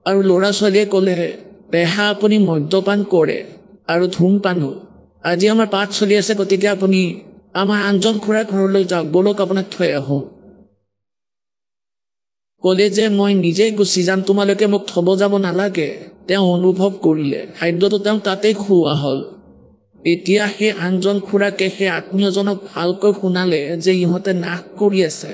আৰু ল'ৰা ছোৱালীয়ে ক'লে, পেহা আপুনি মদ্যপান কৰে আৰু ধূমপানো, আজি আমাৰ পাঠ চলি আছে, গতিকে আপুনি আমাৰ আনজন খুৰাৰ ঘৰলৈ যাওক, বলক আপোনাক থৈ আহোঁ। ক'লে যে মই নিজেই গুচি যাম, তোমালোকে মোক থব যাব নালাগে। তেওঁ অনুভৱ কৰিলে, খাদ্যটো তেওঁ তাতেই খুওৱা হ'ল। এতিয়া সেই আনজন খুৰাকে সেই আত্মীয়জনক ভালকৈ শুনালে যে ইহঁতে নাশ কৰি আছে।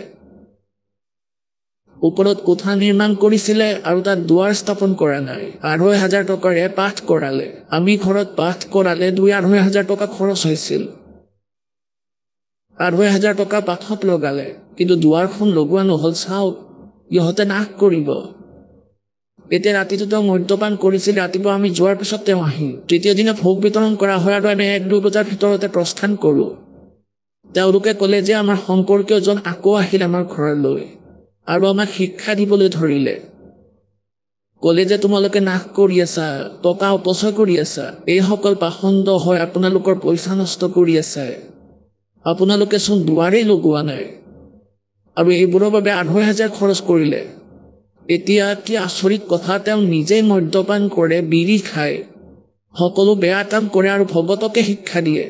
ওপৰত কোঠা নিৰ্মাণ কৰিছিলে আৰু তাত দুৱাৰ স্থাপন কৰা নাই ২৫০০ টকাৰে পাঠ কৰালে আমি ঘৰত পাঠ কৰালে ২-২৫০০ টকা খৰচ হৈছিল ২৫০০ টকা পাঠত লগালে কিন্তু দুৱাৰখন লগোৱা নহল চাওক ইহঁতে নাশ কৰিব এতিয়া ৰাতিটো তেওঁ মদ্যপান কৰিছিল ৰাতিপুৱা আমি যোৱাৰ পিছত তেওঁ আহিল তৃতীয় দিনা ভোগ বিতৰণ কৰা হয় আৰু আমি ১-২ বজাৰ ভিতৰতে প্ৰস্থান কৰোঁ তেওঁলোকে ক'লে যে আমাৰ সম্পৰ্কীয়জন আকৌ আহিল আমাৰ ঘৰলৈ আৰু আমাক শিক্ষা দিবলৈ ধৰিলে ক'লে যে তোমালোকে নাশ কৰি আছা টকা অপচয় কৰি আছা এইসকল পাখণ্ড হয় আপোনালোকৰ পইচা নষ্ট কৰি আছে আপোনালোকে চোন দুৱাৰেই লগোৱা নাই আৰু এইবোৰৰ বাবে ২৫০০ খৰচ কৰিলে এতিয়া কি আচৰিত কথা তেওঁ নিজেই মদ্যপান কৰে বিড়ি খায় সকলো বেয়া কাম কৰে আৰু ভগতকে শিক্ষা দিয়ে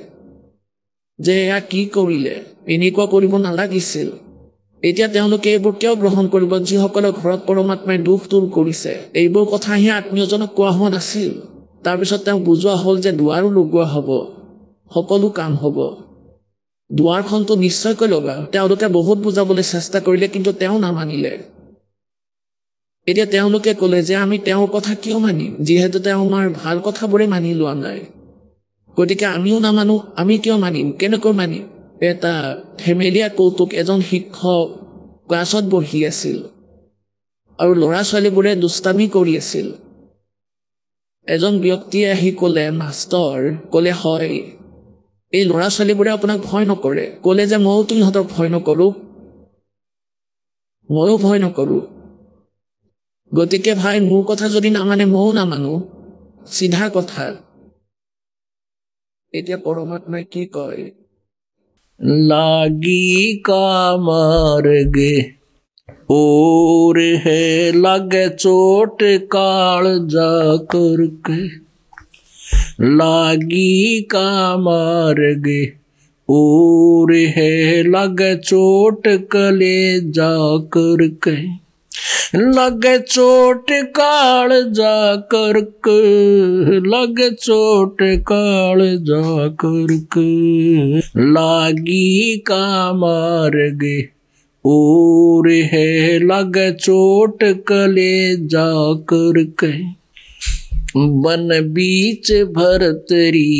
যে এয়া কি কৰিলে এনেকুৱা কৰিব নালাগিছিল এতিয়া তেওঁলোকে এইবোৰ কিয় গ্ৰহণ কৰিব যিসকলৰ ঘৰত পৰমাত্মাই দুখ দূৰ কৰিছে এইবোৰ কথা হি আত্মীয়জনক কোৱা হোৱা নাছিল তাৰপিছত তেওঁ বুজোৱা হ'ল যে দুৱাৰো লগোৱা হ'ব সকলো কাম হ'ব দুৱাৰখনটো নিশ্চয়কৈ লগা তেওঁলোকে বহুত বুজাবলৈ চেষ্টা কৰিলে কিন্তু তেওঁ নামানিলে এতিয়া তেওঁলোকে ক'লে যে আমি তেওঁৰ কথা কিয় মানিম যিহেতু তেওঁ আমাৰ ভাল কথাবোৰে মানি লোৱা নাই গতিকে আমিও নামানো আমি কিয় মানিম কেনেকৈ মানিম এটা ফেমিলিয়া কৌতুক এজন শিক্ষক ক্লাছত বহি আছিল আৰু ল'ৰা ছোৱালীবোৰে দুষ্টামি কৰি আছিল এজন ব্যক্তিয়ে আহি ক'লে মাষ্টৰ ক'লে হয় এই ল'ৰা ছোৱালীবোৰে আপোনাক ভয় নকৰে ক'লে যে মইতো ইহঁতক ভয় নকৰোঁ ময়ো ভয় নকৰোঁ গতিকে ভাই মোৰ কথা যদি নামানে ময়ো নামানো চিধা কথা এতিয়া পৰমাত্মাই কি কয় लागी का मार्गे और है लगे चोट काल जा करके लागी का मार्गे और है लगे चोट कले जा करके लगे चोट काल जा करके लगे चोट काल जा करके लागी का मार्गे और है लगे चोट कले जा करके बन बीच भरतरी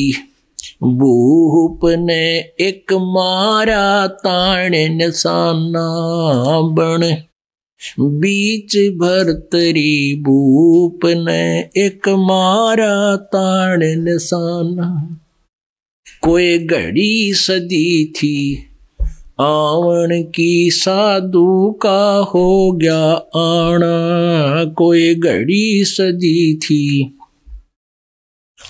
भूप ने एक मारा ताण निशाना बन बीच भरतरी भूप ने एक मारा ताण निशाना कोई घड़ी सदी थी आवन की साधु का हो गया आना कोई घड़ी सदी थी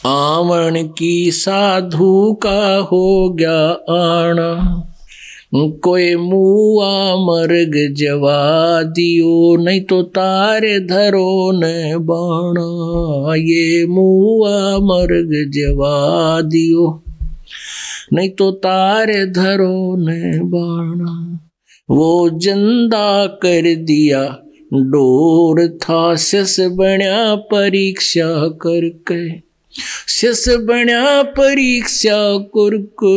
आवन की साधु का हो गया आना कोई मुआ मर्ग जवा दियो नहीं तो तारे धरो न बाणा ये मुआ मर्ग जवा दियो नहीं तो तारे धरो न बाणा वो जिंदा कर दिया डोर था सिस बण्या परीक्षा करके शस बण्या परीक्षा करके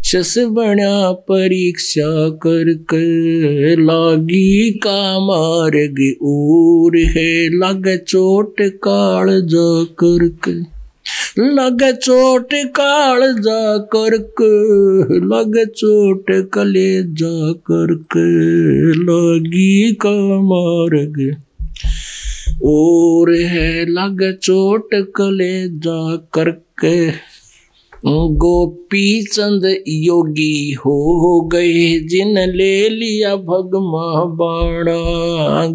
शस बण्या परीक्षा करके लागी का मार्ग और है लग चोट काल जा करके लग चोट काल जा करके लग चोट कले जा करके लागी का मार्ग और है लग चोट कले जा करके गोपी चंद योगी हो गए जिन ले लिया भगमा बाणा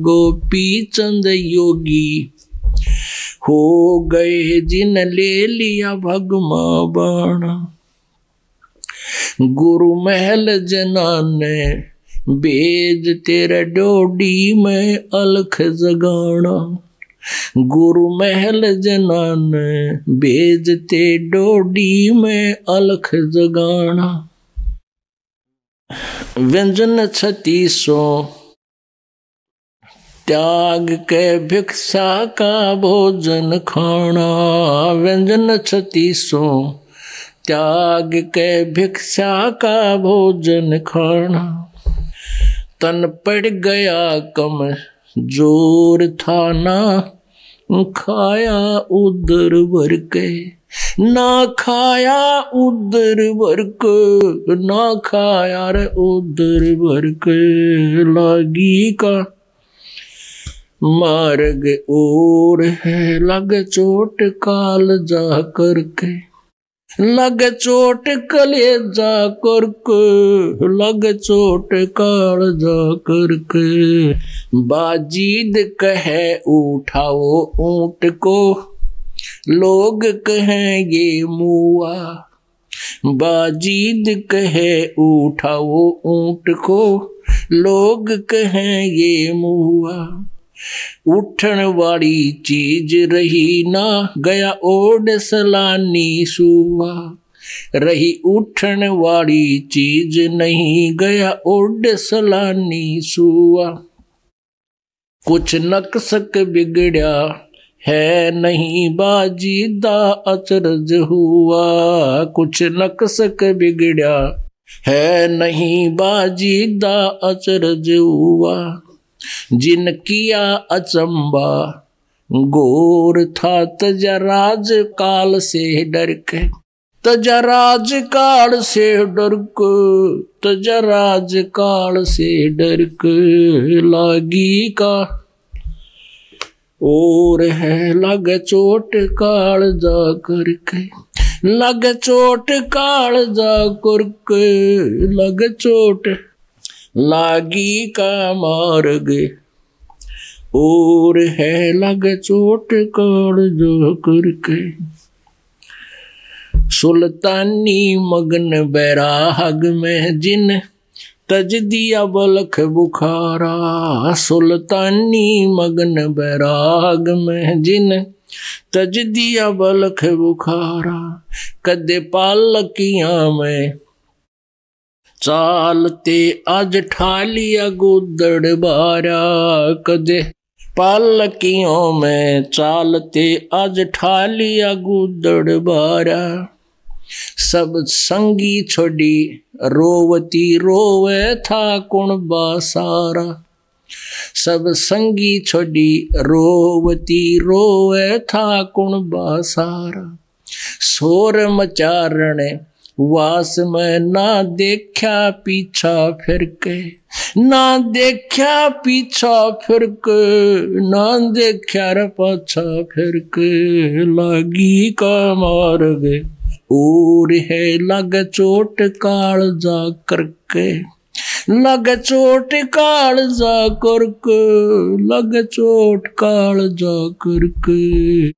गोपी चंद योगी हो गए जिन ले लिया भगमा बाणा गुरु महल जनाने बेज तेरा डोडी में अलख जगाना गुरु महल जनान बेजते डोडी में अलख जगाना व्यंजन 3600 त्याग के भिक्षा का भोजन खाना व्यंजन 3600 त्याग के भिक्षा का भोजन खाना तन पड़ गया कम जोर था ना खाया उधर भर के, ना खाया उधर भर के, ना खाया रे उधर भर के। लागी का मार्ग और है लग चोट काल जा करके, लग चोट कलेजा करके, लग चोट काल जा करके। बाजीद कहे उठाओ ऊंट को, लोग कहेंगे मुआ। बाजीद कहे उठाओ ऊंट को, लोग कहेंगे मुआ। उठन वाली चीज रही ना, गया ओड सलानी सुआ। रही उठन वाली चीज नहीं, गया ओड सलानी सुआ। कुछ नक्सक बिगड़या है नहीं, बाजीदा अचरज हुआ। कुछ नक्सक बिगड़या है नहीं, बाजीदा अचरज हुआ। जिन किया अचंबा गोर था, तजराज काल से डर के, तजराज काल से डर के, तजराज काल से डर के। लागी का और है लग चोट काल जा करके, लग चोट काल जा करके, लग चोट लागी का मार्ग और है लग चोट काल जा करके। सुल्तानी मगन बैराग में जिन तज दिया बलख बुखारा। सुल्तानी मगन बैराग में जिन तज दिया बलख बुखारा। कदे पालकियां में चालते आज ठालिया गुदड़ बारा। कदे पालकियों में चालते आज ठालिया गुदड़ बारा। सब संगी छोड़ी रोवती रोवे था कुण बासारा। सब संगी छोड़ी रोवती रोवे था कुण बासारा। शोर मचारणे वास में ना देखा पीछा फिर के, ना देखा पीछा फिर के, ना देखा रे पाछा फिर के। लागी का मार्ग और है लग चोट काल जा करके, लग चोट काल जा करके, लग चोट काल जा करके।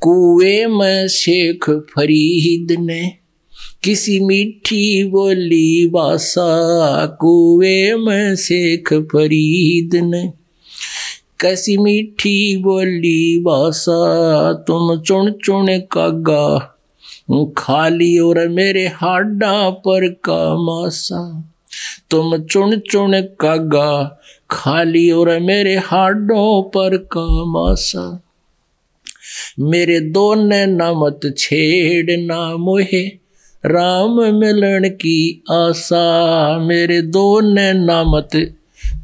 कुएं में शेख फरीद ने किसी मीठी बोली बासा। कुएं में शेख फरीद ने कैसी मीठी बोली बासा। तुम चुन चुन कागा खाली और मेरे हाडा पर का मासा। तुम चुन चुन कागा खाली और मेरे हाडों पर का मासा। मेरे दो नैना मत छेड़ना मोहे राम मिलन की आशा। मेरे दो नैना मत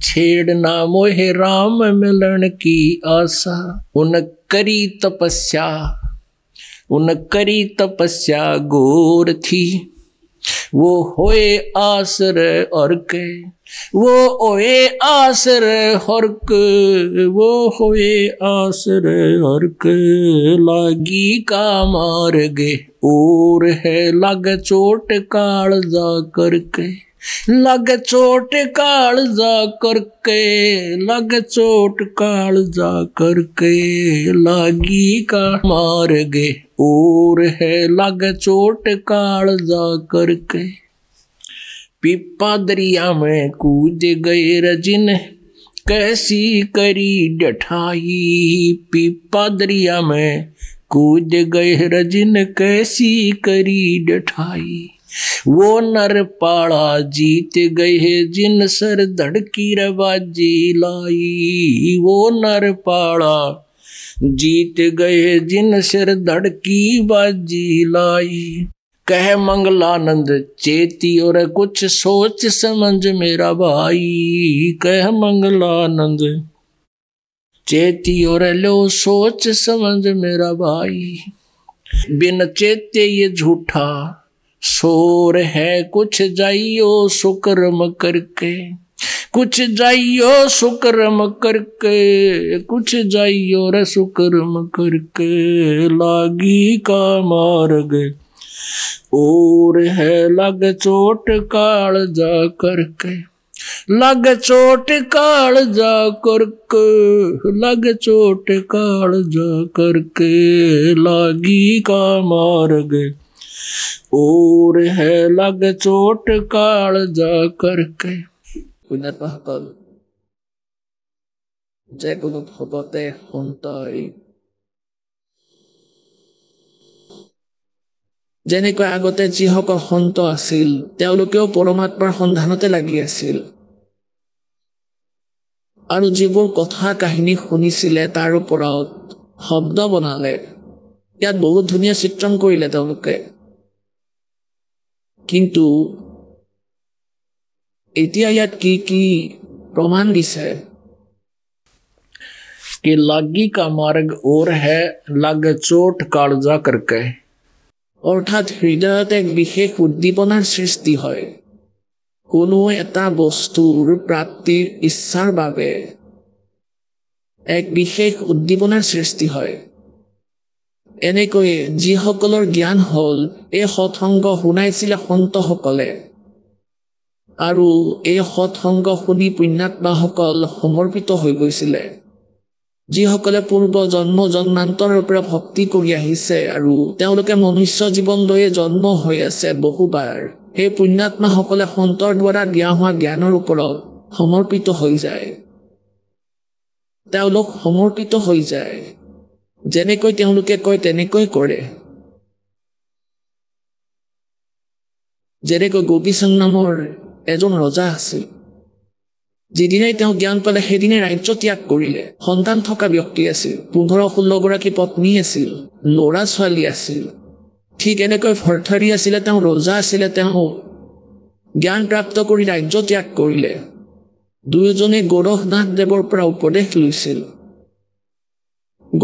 छेड़ना मोहे राम मिलन की आशा। उन करी तपस्या घोर थी। वो होए आसरे और के, वो ओए आसरे हर के, वो होए आसरे हर के। लागी का मार्गे और है लग चोट काल जा करके, लग चोट काल जा करके, लग चोट काल जा करके। लागी का मार्गे और है लग चोट काल जा करके। पिपा दरिया में कूद गए रजिन कैसी करी डठाई। पिपा दरिया में कूद गए रजिन कैसी करी डठाई। वो नर पाड़ा जीत गए जिन सर धड़की रबाजी लाई। वो नर पाड़ा जीत गए जिन सिर धड़की बाजी लाई। कह मंगलानंद चेती और कुछ सोच समझ मेरा भाई कह मंगलानंद चेती और लो सोच समझ मेरा भाई बिन चेते ये झूठा शोर है कुछ जाइयो सुकर्म करके कुछ जाइयो सुकर्म करके कुछ जाइयो रे सुकर्म करके लागी का मार्ग और है लग चोट काल जा करके लग चोट काल जा करके लग चोट काल जा करके लागी का मार्ग और है लग चोट काल जा करके पुण्यपाসকল যে কোনো ভৱতে সন্তই যেনেকৈ আগতে যিসকল সন্ত আছিল তেওঁলোকেও পৰমাত্মাৰ সন্ধানতে লাগি আছিল আৰু যিবোৰ কথা কাহিনী শুনিছিলে তাৰ ওপৰত শব্দ বনালে ইয়াত বহুত ধুনীয়া চিত্ৰণ কৰিলে তেওঁলোকে কিন্তু এতিয়া ইয়াত কি কি প্ৰমাণ দিছে कि लागी का मार्ग और है लग चोट कालजा करके অৰ্থাৎ হৃদয়ত এক বিশেষ উদ্দীপনাৰ সৃষ্টি হয় কোনো এটা বস্তুৰ প্ৰাপ্তিৰ ইচ্ছাৰ বাবে এক বিশেষ উদ্দীপনাৰ সৃষ্টি হয় এনেকৈ যিসকলৰ জ্ঞান হ'ল এই সৎসংগ শুনাইছিলে সন্তসকলে আৰু এই সৎসংগ শুনি পুণ্যাত্মাসকল সমৰ্পিত হৈ গৈছিলে যিসকলে পূৰ্ব জন্ম জন্মান্তৰৰ পৰা ভক্তি কৰি আহিছে আৰু তেওঁলোকে মনুষ্য জীৱন লৈয়ে জন্ম হৈ আছে বহুবাৰ সেই পুণ্যাত্মাসকলে সন্তৰ দ্বাৰা দিয়া হোৱা জ্ঞানৰ ওপৰত সমৰ্পিত হৈ যায় তেওঁলোক সমৰ্পিত হৈ যায় যেনেকৈ তেওঁলোকে কয় তেনেকৈ কৰে যেনেকৈ গোপীচন্দ নামৰ এজন ৰজা আছিল যিদিনাই তেওঁ জ্ঞান পালে সেইদিনে ৰাজ্য ত্যাগ কৰিলে সন্তান থকা ব্যক্তি আছিল 15-16 গৰাকী পত্নী আছিল ল'ৰা ছোৱালী আছিল ঠিক এনেকৈ ভৰ্থাৰী আছিলে তেওঁ ৰজা আছিলে তেওঁ জ্ঞান প্ৰাপ্ত কৰি ৰাজ্য ত্যাগ কৰিলে দুয়োজনে গোৰখনাথ দেৱৰ পৰা উপদেশ লৈছিল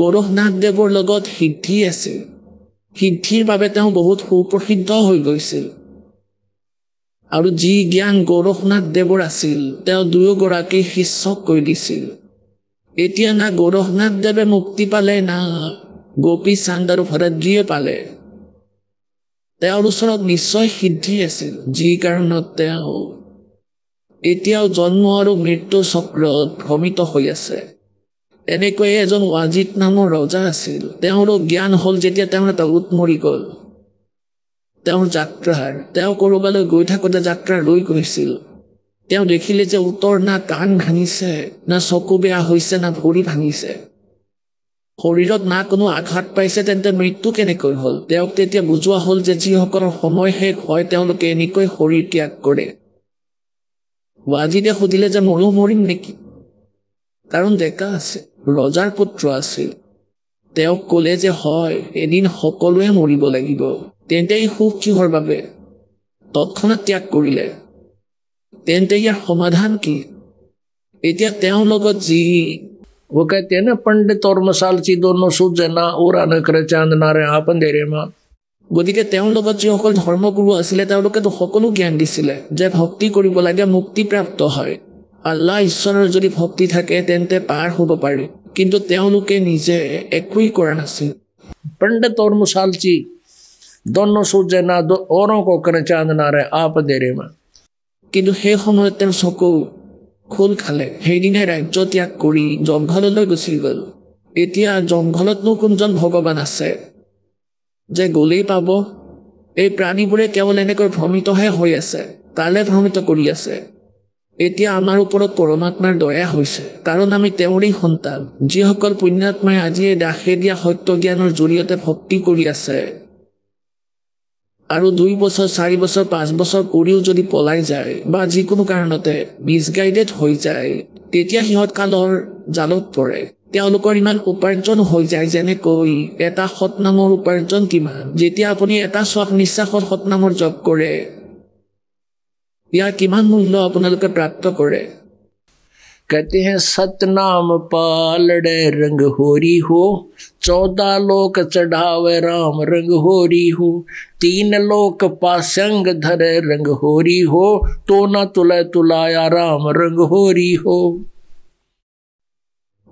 গোৰখনাথ দেৱৰ লগত সিদ্ধি আছিল সিদ্ধিৰ বাবে তেওঁ বহুত সুপ্ৰসিদ্ধ হৈ গৈছিল আৰু যি জ্ঞান গোৰখনাথ দেৱৰ আছিল তেওঁ দুয়োগৰাকী শিষ্যক কৈ দিছিল এতিয়া না গোৰখনাথ দেৱে মুক্তি পালে না গোপী চান্দ আৰু ভৰদ্ৰীয়ে পালে তেওঁৰ ওচৰত নিশ্চয় সিদ্ধি আছিল যি কাৰণত তেওঁ এতিয়াও জন্ম আৰু মৃত্যু চক্ৰত ভ্ৰমিত হৈ আছে এনেকৈ এজন ৱাজিত নামৰ ৰজা আছিল তেওঁৰো জ্ঞান হ'ল যেতিয়া তেওঁ এটা উট মৰি গ'ল তেওঁৰ যাত্ৰাৰ তেওঁ কৰবালৈ গৈ থাকোঁতে যাত্ৰা লৈ গৈছিল তেওঁ দেখিলে যে উত্তৰ না কাণ ভাঙিছে না চকু বেয়া হৈছে না ভৰি ভাঙিছে শৰীৰত না কোনো আঘাত পাইছে তেন্তে মৃত্যু কেনেকৈ হ'ল তেওঁক তেতিয়া বুজোৱা হ'ল যে যিসকলৰ সময় শেষ হয় তেওঁলোকে এনেকৈ শৰীৰ ত্যাগ কৰে ৱাজিদে সুধিলে যে ময়ো মৰিম নেকি কাৰণ ডেকা আছে ৰজাৰ পুত্ৰ আছিল তেওঁক ক'লে যে হয় এদিন সকলোৱে মৰিব লাগিব তেন্তে এই সুখ কিহৰ বাবে তৎক্ষণাত ত্যাগ কৰিলে তেন্তে ইয়াৰ সমাধান কি এতিয়া তেওঁৰ লগত যি वो कहते हैं ना पंडित और मसालची दोनों सूझे ना ओरा न करे चांद नारे आप अंधेरे में গতিকে তেওঁৰ লগত যিসকল ধৰ্মগুৰু আছিলে তেওঁলোকেতো সকলো জ্ঞান দিছিলে যে ভক্তি কৰিব লাগে মুক্তি প্ৰাপ্ত হয় আল্লাহ ঈশ্বৰৰ যদি ভক্তি থাকে তেন্তে পাৰ হ'ব পাৰে কিন্তু তেওঁলোকে নিজে একোই কৰা নাছিল पंडित और मसालची दोनों सूझे ना दो औरों को करे चांद नारे आप अंधेरे में কিন্তু সেই সময়ত তেওঁ চকু খোল খালে সেইদিনাই ৰাজ্য ত্যাগ কৰি জংঘললৈ গুচি গ'ল এতিয়া জংঘলতনো কোনজন ভগৱান আছে যে গ'লেই পাব এই প্ৰাণীবোৰে কেৱল এনেকৈ ভ্ৰমিতহে হৈ আছে তালে ভ্ৰমিত কৰি আছে এতিয়া আমাৰ ওপৰত পৰমাত্মাৰ দয়া হৈছে কাৰণ আমি তেওঁৰেই সন্তান যিসকল পুণ্যাত্মাই আজিয়ে দাসে দিয়া সত্য জ্ঞানৰ জৰিয়তে ভক্তি কৰি আছে আৰু 2 বছৰ 4 বছৰ 5 বছৰ কৰিও যদি পলাই যায় বা যিকোনো কাৰণতে মিছগাইডেড হৈ যায় তেতিয়া সিহঁত কালৰ জালত পৰে তেওঁলোকৰ ইমান উপাৰ্জন হৈ যায় যেনেকৈ এটা সৎনামৰ উপাৰ্জন কিমান যেতিয়া আপুনি এটা শ্বাস নিশ্বাসত সৎনামৰ জপ কৰে ইয়াৰ কিমান মূল্য আপোনালোকে প্ৰাপ্ত কৰে कहते हैं सतनाम पालड़े रंग होरी हो 14 लोक चढ़ावे राम रंग होरी हो 3 लोक पासंग धरे रंग होरी हो तो न तुले तुलाया राम रंग होरी हो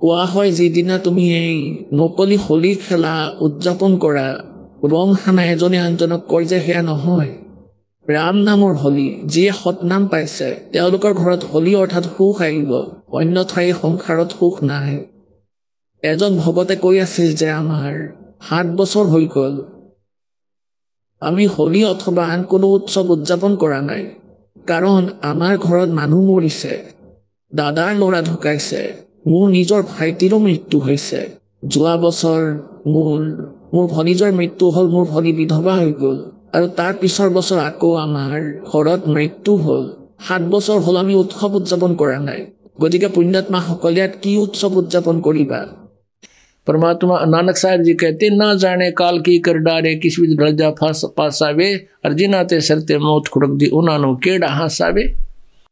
কোৱা হয় যিদিনা তুমি এই নকলি হোলী খেলা উদযাপন কৰা ৰং সানা এজনে আনজনক কয় যে সেয়া নহয় ৰাম নামৰ হোলী যিয়ে সৎনাম পাইছে তেওঁলোকৰ ঘৰত হোলী অৰ্থাৎ সুখ আহিব অন্যথাই সংসাৰত সুখ নাহে এজন ভগতে কৈ আছিল যে আমাৰ 7 বছৰ হৈ গ'ল আমি হোলী অথবা আন কোনো উৎসৱ উদযাপন কৰা নাই কাৰণ আমাৰ ঘৰত মানুহ মৰিছে দাদাৰ ল'ৰা ঢুকাইছে মোৰ নিজৰ ভাইটিৰো মৃত্যু হৈছে যোৱা বছৰ মোৰ ভনীজৰ মৃত্যু হ'ল মোৰ ভনী বিধৱা হৈ গ'ল আৰু তাৰ পিছৰ বছৰ আকৌ আমাৰ ঘৰত মৃত্যু হ'ল 7 বছৰ হ'ল আমি উৎসৱ উদযাপন কৰা নাই গতিকে পুণ্যাত্মা সকলে কি উৎসৱ উদযাপন কৰিবা परमात्मा नानक साहब जी कहते ना जाने काल की कर डारे किस भी रजा पासावे और जिनाते सरते मौत खुड़क दी उन्होंने केड़ा हासावे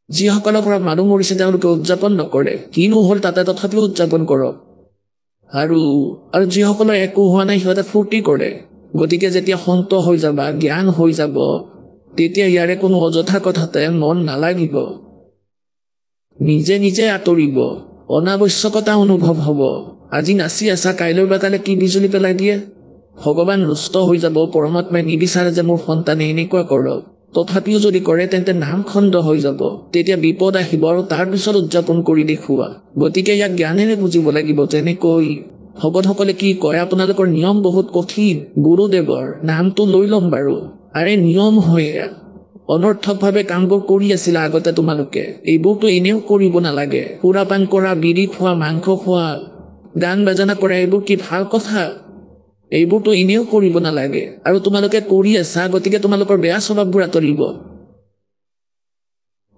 যিসকলৰ পৰা মানুহ মৰিছে তেওঁলোকে উদযাপন নকৰে কিনো হ'ল তাতে তথাপিও উদযাপন কৰক আৰু যিসকলৰ একো হোৱা নাই সিহঁতে ফূৰ্তি কৰে গতিকে যেতিয়া সন্ত হৈ যাবা জ্ঞান হৈ যাব তেতিয়া ইয়াৰে কোনো অযথা কথাতে মন নালাগিব নিজে নিজে আঁতৰিব অনাৱশ্যকতা অনুভৱ হ'ব আজি নাচি আছা কাইলৈ বা কাইলৈ কি বিজুলী পেলাই দিয়ে ভগৱান ৰুষ্ট হৈ যাব পৰমাত্মাই নিবিচাৰে যে মোৰ সন্তানে এনেকুৱা কৰক তথাপিও যদি কৰে তেন্তে নাম খণ্ড হৈ যাব তেতিয়া বিপদ আহিব আৰু তাৰ পিছত উদযাপন কৰি দেখুওৱা গতিকে ইয়াক জ্ঞানেৰে বুজিব লাগিব যেনেকৈ ভগতসকলে কি কয় আপোনালোকৰ নিয়ম বহুত কঠিন গুৰুদেৱৰ নামটো লৈ ল'ম বাৰু আৰে নিয়ম হয় অনৰ্থকভাৱে কামবোৰ কৰি আছিলা আগতে তোমালোকে এইবোৰতো এনেও কৰিব নালাগে সুৰাপান কৰা বিড়ি খোৱা মাংস খোৱা গান বাজনা কৰা এইবোৰ কি ভাল কথা এইবোৰতো এনেও কৰিব নালাগে আৰু তোমালোকে কৰি আছা গতিকে তোমালোকৰ বেয়া স্বভাৱবোৰ আঁতৰিব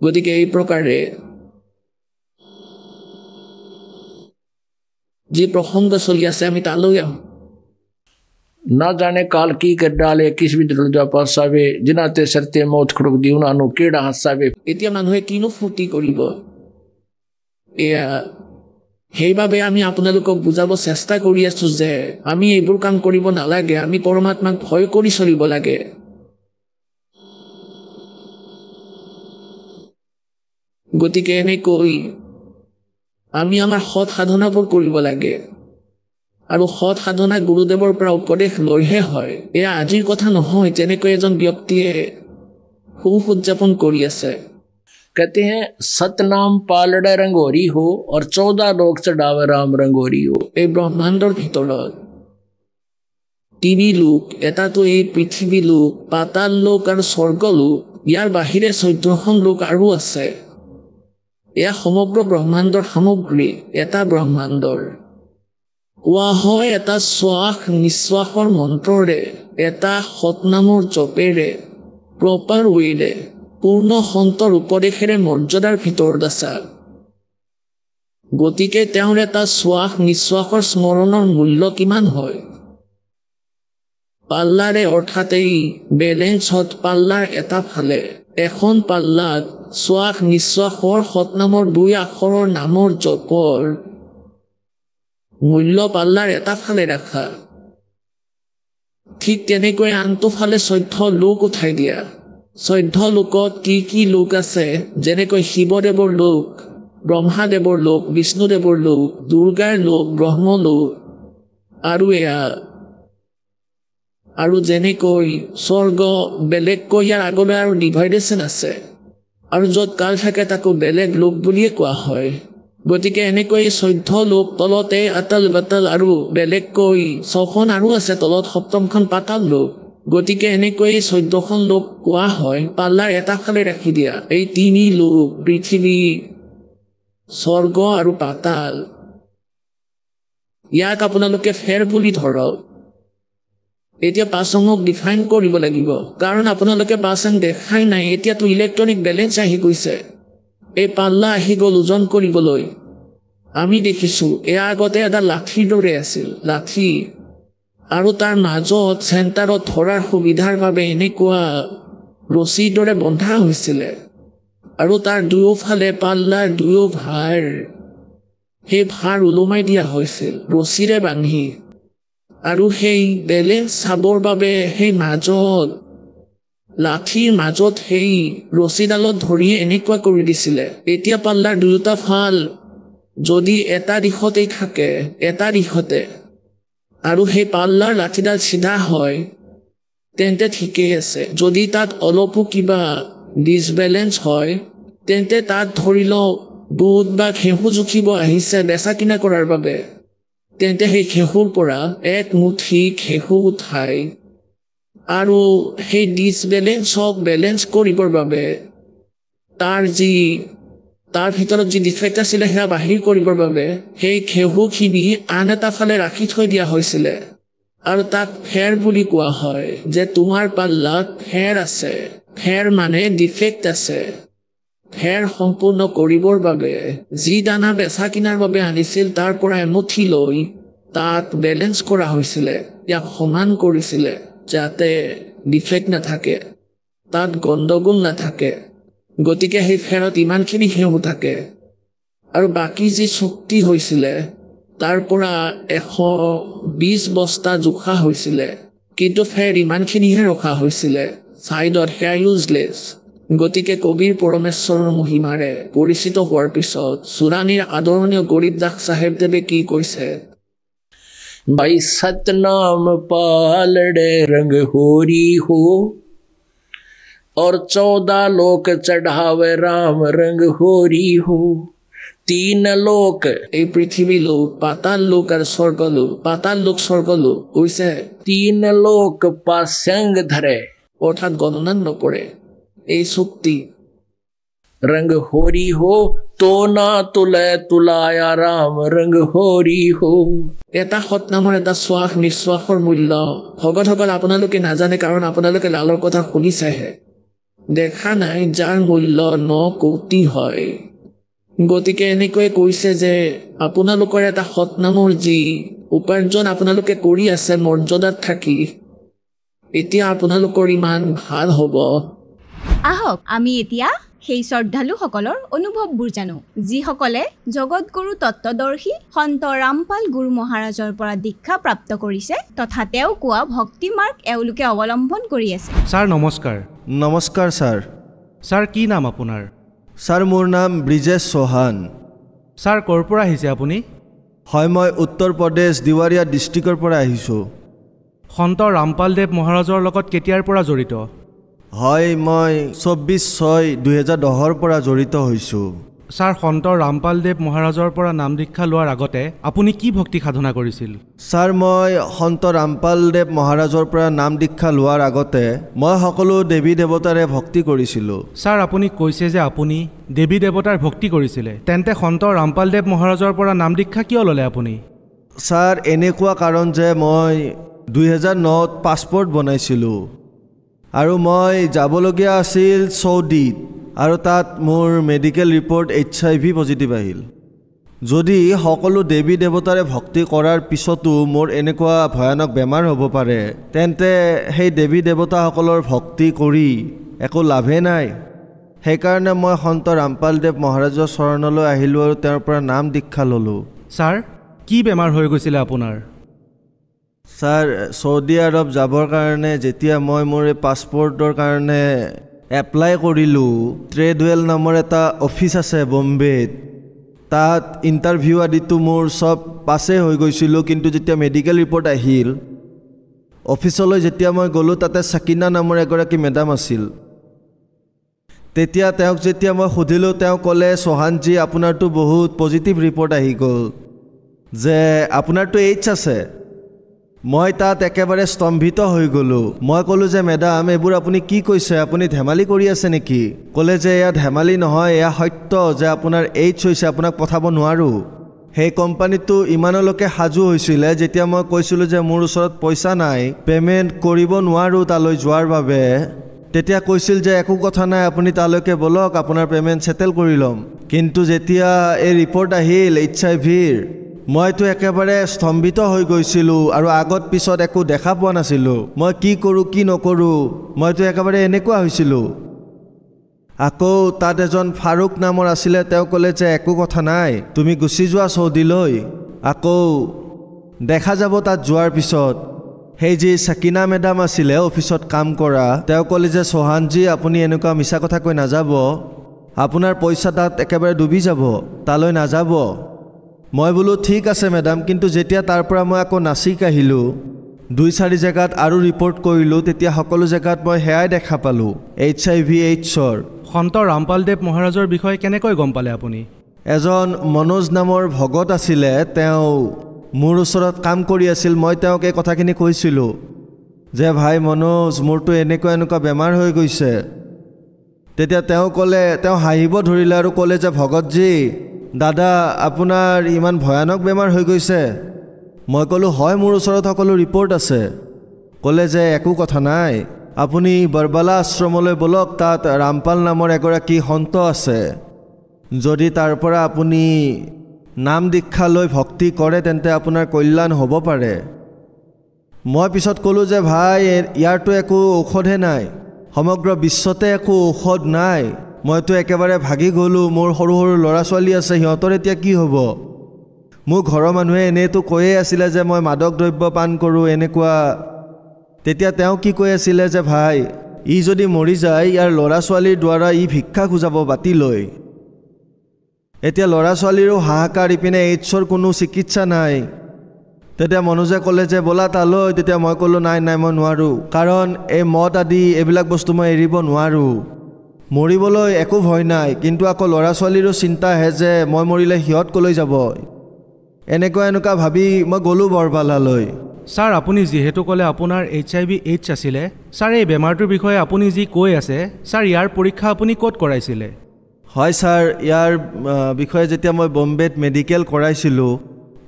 গতিকে এই প্ৰকাৰে যি প্ৰসংগ চলি আছে আমি তালৈ আহোঁ ना जाने काल की कर डाले किस भी रजा पासावे जिनाते सरते मौत खुड़क दी उन्होंने केड़ा हासावे এতিয়া মানুহে কিনো ফূৰ্তি কৰিব এয়া সেইবাবে আমি আপোনালোকক বুজাব চেষ্টা কৰি আছো যে আমি এইবোৰ কাম কৰিব নালাগে আমি পৰমাত্মাক ভয় কৰি চলিব লাগে গতিকে এনেকৈ আমি আমাৰ সৎ সাধনাবোৰ কৰিব লাগে আৰু সৎ সাধনা গুৰুদেৱৰ পৰা উপদেশ লৈহে হয় এয়া আজিৰ কথা নহয় যেনেকৈ এজন ব্যক্তিয়ে সুখ উদযাপন কৰি আছে कहते हैं सतनाम पालड़े रंगोरी हो और 14 लोक चढ़ावे राम रंगोरी हो এই ব্ৰহ্মাণ্ডৰ ভিতৰত 3 লোক এটাতো এই পৃথিৱী লোক পাতাল লোক আৰু স্বৰ্গ লোক ইয়াৰ বাহিৰে 14খন লোক আৰু আছে এয়া সমগ্ৰ ব্ৰহ্মাণ্ডৰ সামগ্ৰী এটা ব্ৰহ্মাণ্ডৰ কোৱা হয় এটা শ্বাস নিশ্বাসৰ মন্ত্ৰৰে এটা সৎনামৰ জপেৰে প্ৰপাৰ ৱেৰে পূৰ্ণ সন্তৰ উপদেশেৰে মৰ্যাদাৰ ভিতৰত আছা গতিকে তেওঁৰ এটা শ্বাস নিশ্বাসৰ স্মৰণৰ মূল্য কিমান হয় পাল্লাৰে অৰ্থাৎ এই বেলেঞ্চত পাল্লাৰ এটা ফালে এখন পাল্লাত শ্বাস নিশ্বাসৰ সৎনামৰ 2 আখৰৰ নামৰ জপৰ মূল্য পাল্লাৰ এটা ফালে ৰাখা ঠিক তেনেকৈ আনটো ফালে 14 লোক উঠাই দিয়া 14 লোকত কি লোক আছে যেনেকৈ শিৱদেৱৰ লোক ব্ৰহ্মাদেৱৰ লোক বিষ্ণুদেৱৰ লোক দুৰ্গাৰ লোক ব্ৰহ্ম লোক আৰু এয়া আৰু যেনেকৈ স্বৰ্গ বেলেগকৈ ইয়াৰ আগলৈ আৰু ডিভাইডেশ্যন আছে আৰু য'ত কাল থাকে তাকো বেলেগ লোক বুলিয়ে কোৱা হয় গতিকে এনেকৈ 14 লোক তলতে আতল বাতল আৰু বেলেগকৈ 6খন আৰু আছে তলত 7খন পাতাল লোক গতিকে এনেকৈ 14খন লোক কোৱা হয় পাল্লাৰ এটা ফালে ৰাখি দিয়া এই 3 লোক পৃথিৱী স্বৰ্গ আৰু পাতাল ইয়াক আপোনালোকে ফেৰ বুলি ধৰক এতিয়া পাছংক ডিফাইন কৰিব লাগিব কাৰণ আপোনালোকে পাছং দেখাই নাই এতিয়াতো ইলেক্ট্ৰনিক বেলেঞ্চ আহি গৈছে এই পাল্লা আহি গ'ল ওজন কৰিবলৈ আমি দেখিছোঁ ইয়াৰ আগতে এটা লাঠিৰ দৰে আছিল লাঠি আৰু তাৰ মাজত চেণ্টাৰত ধৰাৰ সুবিধাৰ বাবে এনেকুৱা ৰছীৰ দৰে বন্ধা হৈছিলে আৰু তাৰ দুয়োফালে পাল্লাৰ দুয়ো ভাৰ সেই ভাৰ ওলোমাই দিয়া হৈছিল ৰছীৰে বান্ধি আৰু সেই বেলেঞ্চ চাবৰ বাবে সেই মাজত লাঠিৰ মাজত সেই ৰছীডালত ধৰি এনেকুৱা কৰি দিছিলে এতিয়া পাল্লাৰ দুয়োটা ফাল যদি এটা দিশতেই থাকে এটা দিশতে আৰু সেই পাল্লাৰ লাঠিডাল চিধা হয় তেন্তে ঠিকেই আছে যদি তাত অলপো কিবা ডিছবেলেঞ্চ হয় তেন্তে তাত ধৰি লওক বুট বা ঘেঁহু জুখিব আহিছে বেচা কিনা কৰাৰ বাবে তেন্তে সেই ঘেঁহুৰ পৰা এক মুঠি ঘেঁহু উঠাই আৰু সেই ডিছবেলেঞ্চক বেলেঞ্চ কৰিবৰ বাবে তাৰ ভিতৰত যি ডিফেক্ট আছিলে সেয়া বাহিৰ কৰিবৰ বাবে সেই ঘেঁহুখিনি আন এটা ফালে ৰাখি থৈ দিয়া হৈছিলে আৰু তাক ফেৰ বুলি কোৱা হয় যে তোমাৰ পাল্লাত ফেৰ আছে ফেৰ মানে ডিফেক্ট আছে ফেৰ সম্পূৰ্ণ কৰিবৰ বাবে যি দানা বেচা কিনাৰ বাবে আনিছিল তাৰ পৰা এমুঠি লৈ তাত বেলেঞ্চ কৰা হৈছিলে ইয়াক সমান কৰিছিলে যাতে ডিফেক্ট নাথাকে তাত গণ্ডগোল নাথাকে গতিকে সেই ফেৰত ইমানখিনি ঘেঁহু থাকে আৰু বাকী যি চুক্তি হৈছিলে তাৰ পৰা 120 বস্তা জোখা হৈছিলে কিন্তু ফেৰ ইমানখিনিহে ৰখা হৈছিলে ছাইডত সেয়া ইউজলেছ গতিকে কবিৰ পৰমেশ্বৰৰ মহিমাৰে পৰিচিত হোৱাৰ পিছত চুৰাণীৰ আদৰণীয় গৰীব দাস চাহেবদেৱে কি কৈছে भाई सतनाम पालड़े रंग होरी हो और 14 लोक चढ़ावे राम रंग होरी हो 3 लोक এই পৃথিৱী লোক পাতাল লোক আৰু স্বৰ্গলোক পাতাল লোক স্বৰ্গলোক হৈছে 3 लोक पासंग धरे অৰ্থাৎ গণনাত নপৰে এই চুক্তি रंग होरी हो तो ना तुले तुलाया राम रंग होरी हो এটা সৎনামৰ এটা শ্বাস নিশ্বাসৰ মূল্য ভগতসকল আপোনালোকে নাজানে কাৰণ আপোনালোকে লালৰ কথা শুনিছেহে দেখা নাই যাৰ মূল্য 9 কোটি হয় গতিকে এনেকৈ কৈছে যে আপোনালোকৰ এটা সৎনামৰ যি উপাৰ্জন আপোনালোকে কৰি আছে মৰ্যাদাত থাকি এতিয়া আপোনালোকৰ ইমান ভাল হ'ব আহক আমি এতিয়া সেই শ্ৰদ্ধালুসকলৰ অনুভৱবোৰ জানো যিসকলে জগতগুৰু তত্ত্বদৰ্শী সন্ত ৰামপাল গুৰু মহাৰাজৰ পৰা দীক্ষা প্ৰাপ্ত কৰিছে তথা তেওঁ কোৱা ভক্তি মাৰ্গ এওঁলোকে অৱলম্বন কৰি আছে ছাৰ নমস্কাৰ নমস্কাৰ ছাৰ ছাৰ কি নাম আপোনাৰ ছাৰ মোৰ নাম ব্ৰিজেশ চৌহান ছাৰ ক'ৰ পৰা আহিছে আপুনি হয় মই উত্তৰ প্ৰদেশ দিৱাৰিয়া ডিষ্ট্ৰিক্টৰ পৰা আহিছোঁ সন্ত ৰামপালদেৱ মহাৰাজৰ লগত কেতিয়াৰ পৰা জড়িত হয় মই 24/6/2010 পৰা জড়িত হৈছোঁ ছাৰ সন্ত ৰামপালদেৱ মহাৰাজৰ পৰা নাম দীক্ষা লোৱাৰ আগতে আপুনি কি ভক্তি সাধনা কৰিছিল ছাৰ মই সন্ত ৰামপালদেৱ মহাৰাজৰ পৰা নাম দীক্ষা লোৱাৰ আগতে মই সকলো দেৱী দেৱতাৰে ভক্তি কৰিছিলোঁ ছাৰ আপুনি কৈছে যে আপুনি দেৱী দেৱতাৰ ভক্তি কৰিছিলে তেন্তে সন্ত ৰামপালদেৱ মহাৰাজৰ পৰা নাম দীক্ষা কিয় ল'লে আপুনি ছাৰ এনেকুৱা কাৰণ যে মই 2009ত পাছপৰ্ট বনাইছিলোঁ আৰু মই যাবলগীয়া আছিল চৌদিত আৰু তাত মোৰ মেডিকেল ৰিপৰ্ট HIV পজিটিভ আহিল যদি সকলো দেৱী দেৱতাৰে ভক্তি কৰাৰ পিছতো মোৰ এনেকুৱা ভয়ানক বেমাৰ হ'ব পাৰে তেন্তে সেই দেৱী দেৱতাসকলৰ ভক্তি কৰি একো লাভে নাই সেইকাৰণে মই সন্ত ৰামপালদেৱ মহাৰাজৰ চৰণলৈ আহিলোঁ আৰু তেওঁৰ পৰা নাম দীক্ষা ল'লোঁ ছাৰ কি বেমাৰ হৈ গৈছিলে আপোনাৰ ছাৰ চৌদি আৰব যাবৰ কাৰণে যেতিয়া মই মোৰ এই পাছপৰ্টৰ কাৰণে এপ্লাই কৰিলোঁ ট্ৰেডৱেল নামৰ এটা অফিচ আছে বম্বেত তাত ইণ্টাৰভিউ আদিতো মোৰ চব পাছে হৈ গৈছিলোঁ কিন্তু যেতিয়া মেডিকেল ৰিপৰ্ট আহিল অফিচলৈ যেতিয়া মই গ'লোঁ তাতে সাকিনা নামৰ এগৰাকী মেডাম আছিল তেতিয়া তেওঁক যেতিয়া মই সুধিলোঁ তেওঁ ক'লে চৌহানজী আপোনাৰতো বহুত পজিটিভ ৰিপৰ্ট আহি গ'ল যে আপোনাৰতো AIDS আছে মই তাত একেবাৰে স্তম্ভিত হৈ গ'লোঁ মই ক'লোঁ যে মেডাম এইবোৰ আপুনি কি কৈছে আপুনি ধেমালি কৰি আছে নেকি ক'লে যে এয়া ধেমালি নহয় এয়া সত্য যে আপোনাৰ AIDS হৈছে আপোনাক পঠাব নোৱাৰোঁ সেই কোম্পানীটো ইমানলৈকে সাজু হৈছিলে যেতিয়া মই কৈছিলোঁ যে মোৰ ওচৰত পইচা নাই পে'মেণ্ট কৰিব নোৱাৰোঁ তালৈ যোৱাৰ বাবে তেতিয়া কৈছিল যে একো কথা নাই আপুনি তালৈকে বলক আপোনাৰ পে'মেণ্ট ছেটেল কৰি ল'ম কিন্তু যেতিয়া এই ৰিপৰ্ট আহিল HIV-ৰ মইতো একেবাৰে স্তম্ভিত হৈ গৈছিলোঁ আৰু আগত পিছত একো দেখা পোৱা নাছিলোঁ। মই কি কৰোঁ কি নকৰোঁ মইতো একেবাৰে এনেকুৱা হৈছিলোঁ। আকৌ তাত এজন ফাৰুক নামৰ আছিলে, তেওঁ ক'লে যে একো কথা নাই, তুমি গুচি যোৱা চৌদিলৈ, আকৌ দেখা যাব তাত যোৱাৰ পিছত। সেই যি চাকিনা মেডাম আছিলে অফিচত কাম কৰা, তেওঁ ক'লে যে চৌহানজী আপুনি এনেকুৱা মিছা কথা কৈ নাযাব, আপোনাৰ পইচা তাত একেবাৰে ডুবি যাব, তালৈ নাযাব। মই বোলো ঠিক আছে মেডাম, কিন্তু যেতিয়া তাৰ পৰা মই আকৌ নাচিক আহিলোঁ, 2-4 জেগাত আৰু ৰিপৰ্ট কৰিলোঁ, তেতিয়া সকলো জেগাত মই সেয়াই দেখা পালোঁ, HIV/AIDS-ৰ। সন্ত ৰামপালদেৱ মহাৰাজৰ বিষয়ে কেনেকৈ গম পালে আপুনি? এজন মনোজ নামৰ ভগত আছিলে, তেওঁ মোৰ ওচৰত কাম কৰি আছিল। মই তেওঁক এই কথাখিনি কৈছিলোঁ যে ভাই মনোজ, মোৰতো এনেকুৱা বেমাৰ হৈ গৈছে। তেতিয়া তেওঁ ক'লে, তেওঁ হাঁহিব ধৰিলে আৰু ক'লে যে ভগতজী, দাদা আপোনাৰ ইমান ভয়ানক বেমাৰ হৈ গৈছে? মই ক'লোঁ হয়, মোৰ ওচৰত সকলো ৰিপৰ্ট আছে। ক'লে যে একো কথা নাই, আপুনি বৰবালা আশ্ৰমলৈ বলক, তাত ৰামপাল নামৰ এগৰাকী সন্ত আছে, যদি তাৰ পৰা আপুনি নাম দীক্ষা লৈ ভক্তি কৰে তেন্তে আপোনাৰ কল্যাণ হ'ব পাৰে। মই পিছত ক'লোঁ যে ভাই ইয়াৰতো একো ঔষধহে নাই, সমগ্ৰ বিশ্বতে একো ঔষধ নাই, মইতো একেবাৰে ভাগি গ'লোঁ, মোৰ সৰু সৰু ল'ৰা ছোৱালী আছে, সিহঁতৰ এতিয়া কি হ'ব? মোৰ ঘৰৰ মানুহে এনেইতো কৈয়ে আছিলে যে মই মাদক দ্ৰব্য পান কৰোঁ এনেকুৱা। তেতিয়া তেওঁ কি কৈ আছিলে যে ভাই, ই যদি মৰি যায় ইয়াৰ ল'ৰা ছোৱালীৰ দ্বাৰা ই ভিক্ষা খুজাব বাতি লৈ। এতিয়া ল'ৰা ছোৱালীৰো হাহাকাৰ, ইপিনে AIDS-ৰ কোনো চিকিৎসা নাই। তেতিয়া মনোজে ক'লে যে ব'লা তালৈ। তেতিয়া মই ক'লোঁ নাই মই নোৱাৰোঁ, কাৰণ এই মদ আদি এইবিলাক বস্তু মই এৰিব নোৱাৰোঁ। মৰিবলৈ একো ভয় নাই, কিন্তু আকৌ ল'ৰা ছোৱালীৰো চিন্তা আহে যে মই মৰিলে সিহঁত ক'লৈ যাব। এনেকুৱা ভাবি মই গ'লোঁ বৰবালালৈ। ছাৰ, আপুনি যিহেতু ক'লে আপোনাৰ HIV/AIDS আছিলে, ছাৰ এই বেমাৰটোৰ বিষয়ে আপুনি যি কৈ আছে, ছাৰ ইয়াৰ পৰীক্ষা আপুনি ক'ত কৰাইছিলে? হয় ছাৰ, ইয়াৰ বিষয়ে যেতিয়া মই বম্বেত মেডিকেল কৰাইছিলোঁ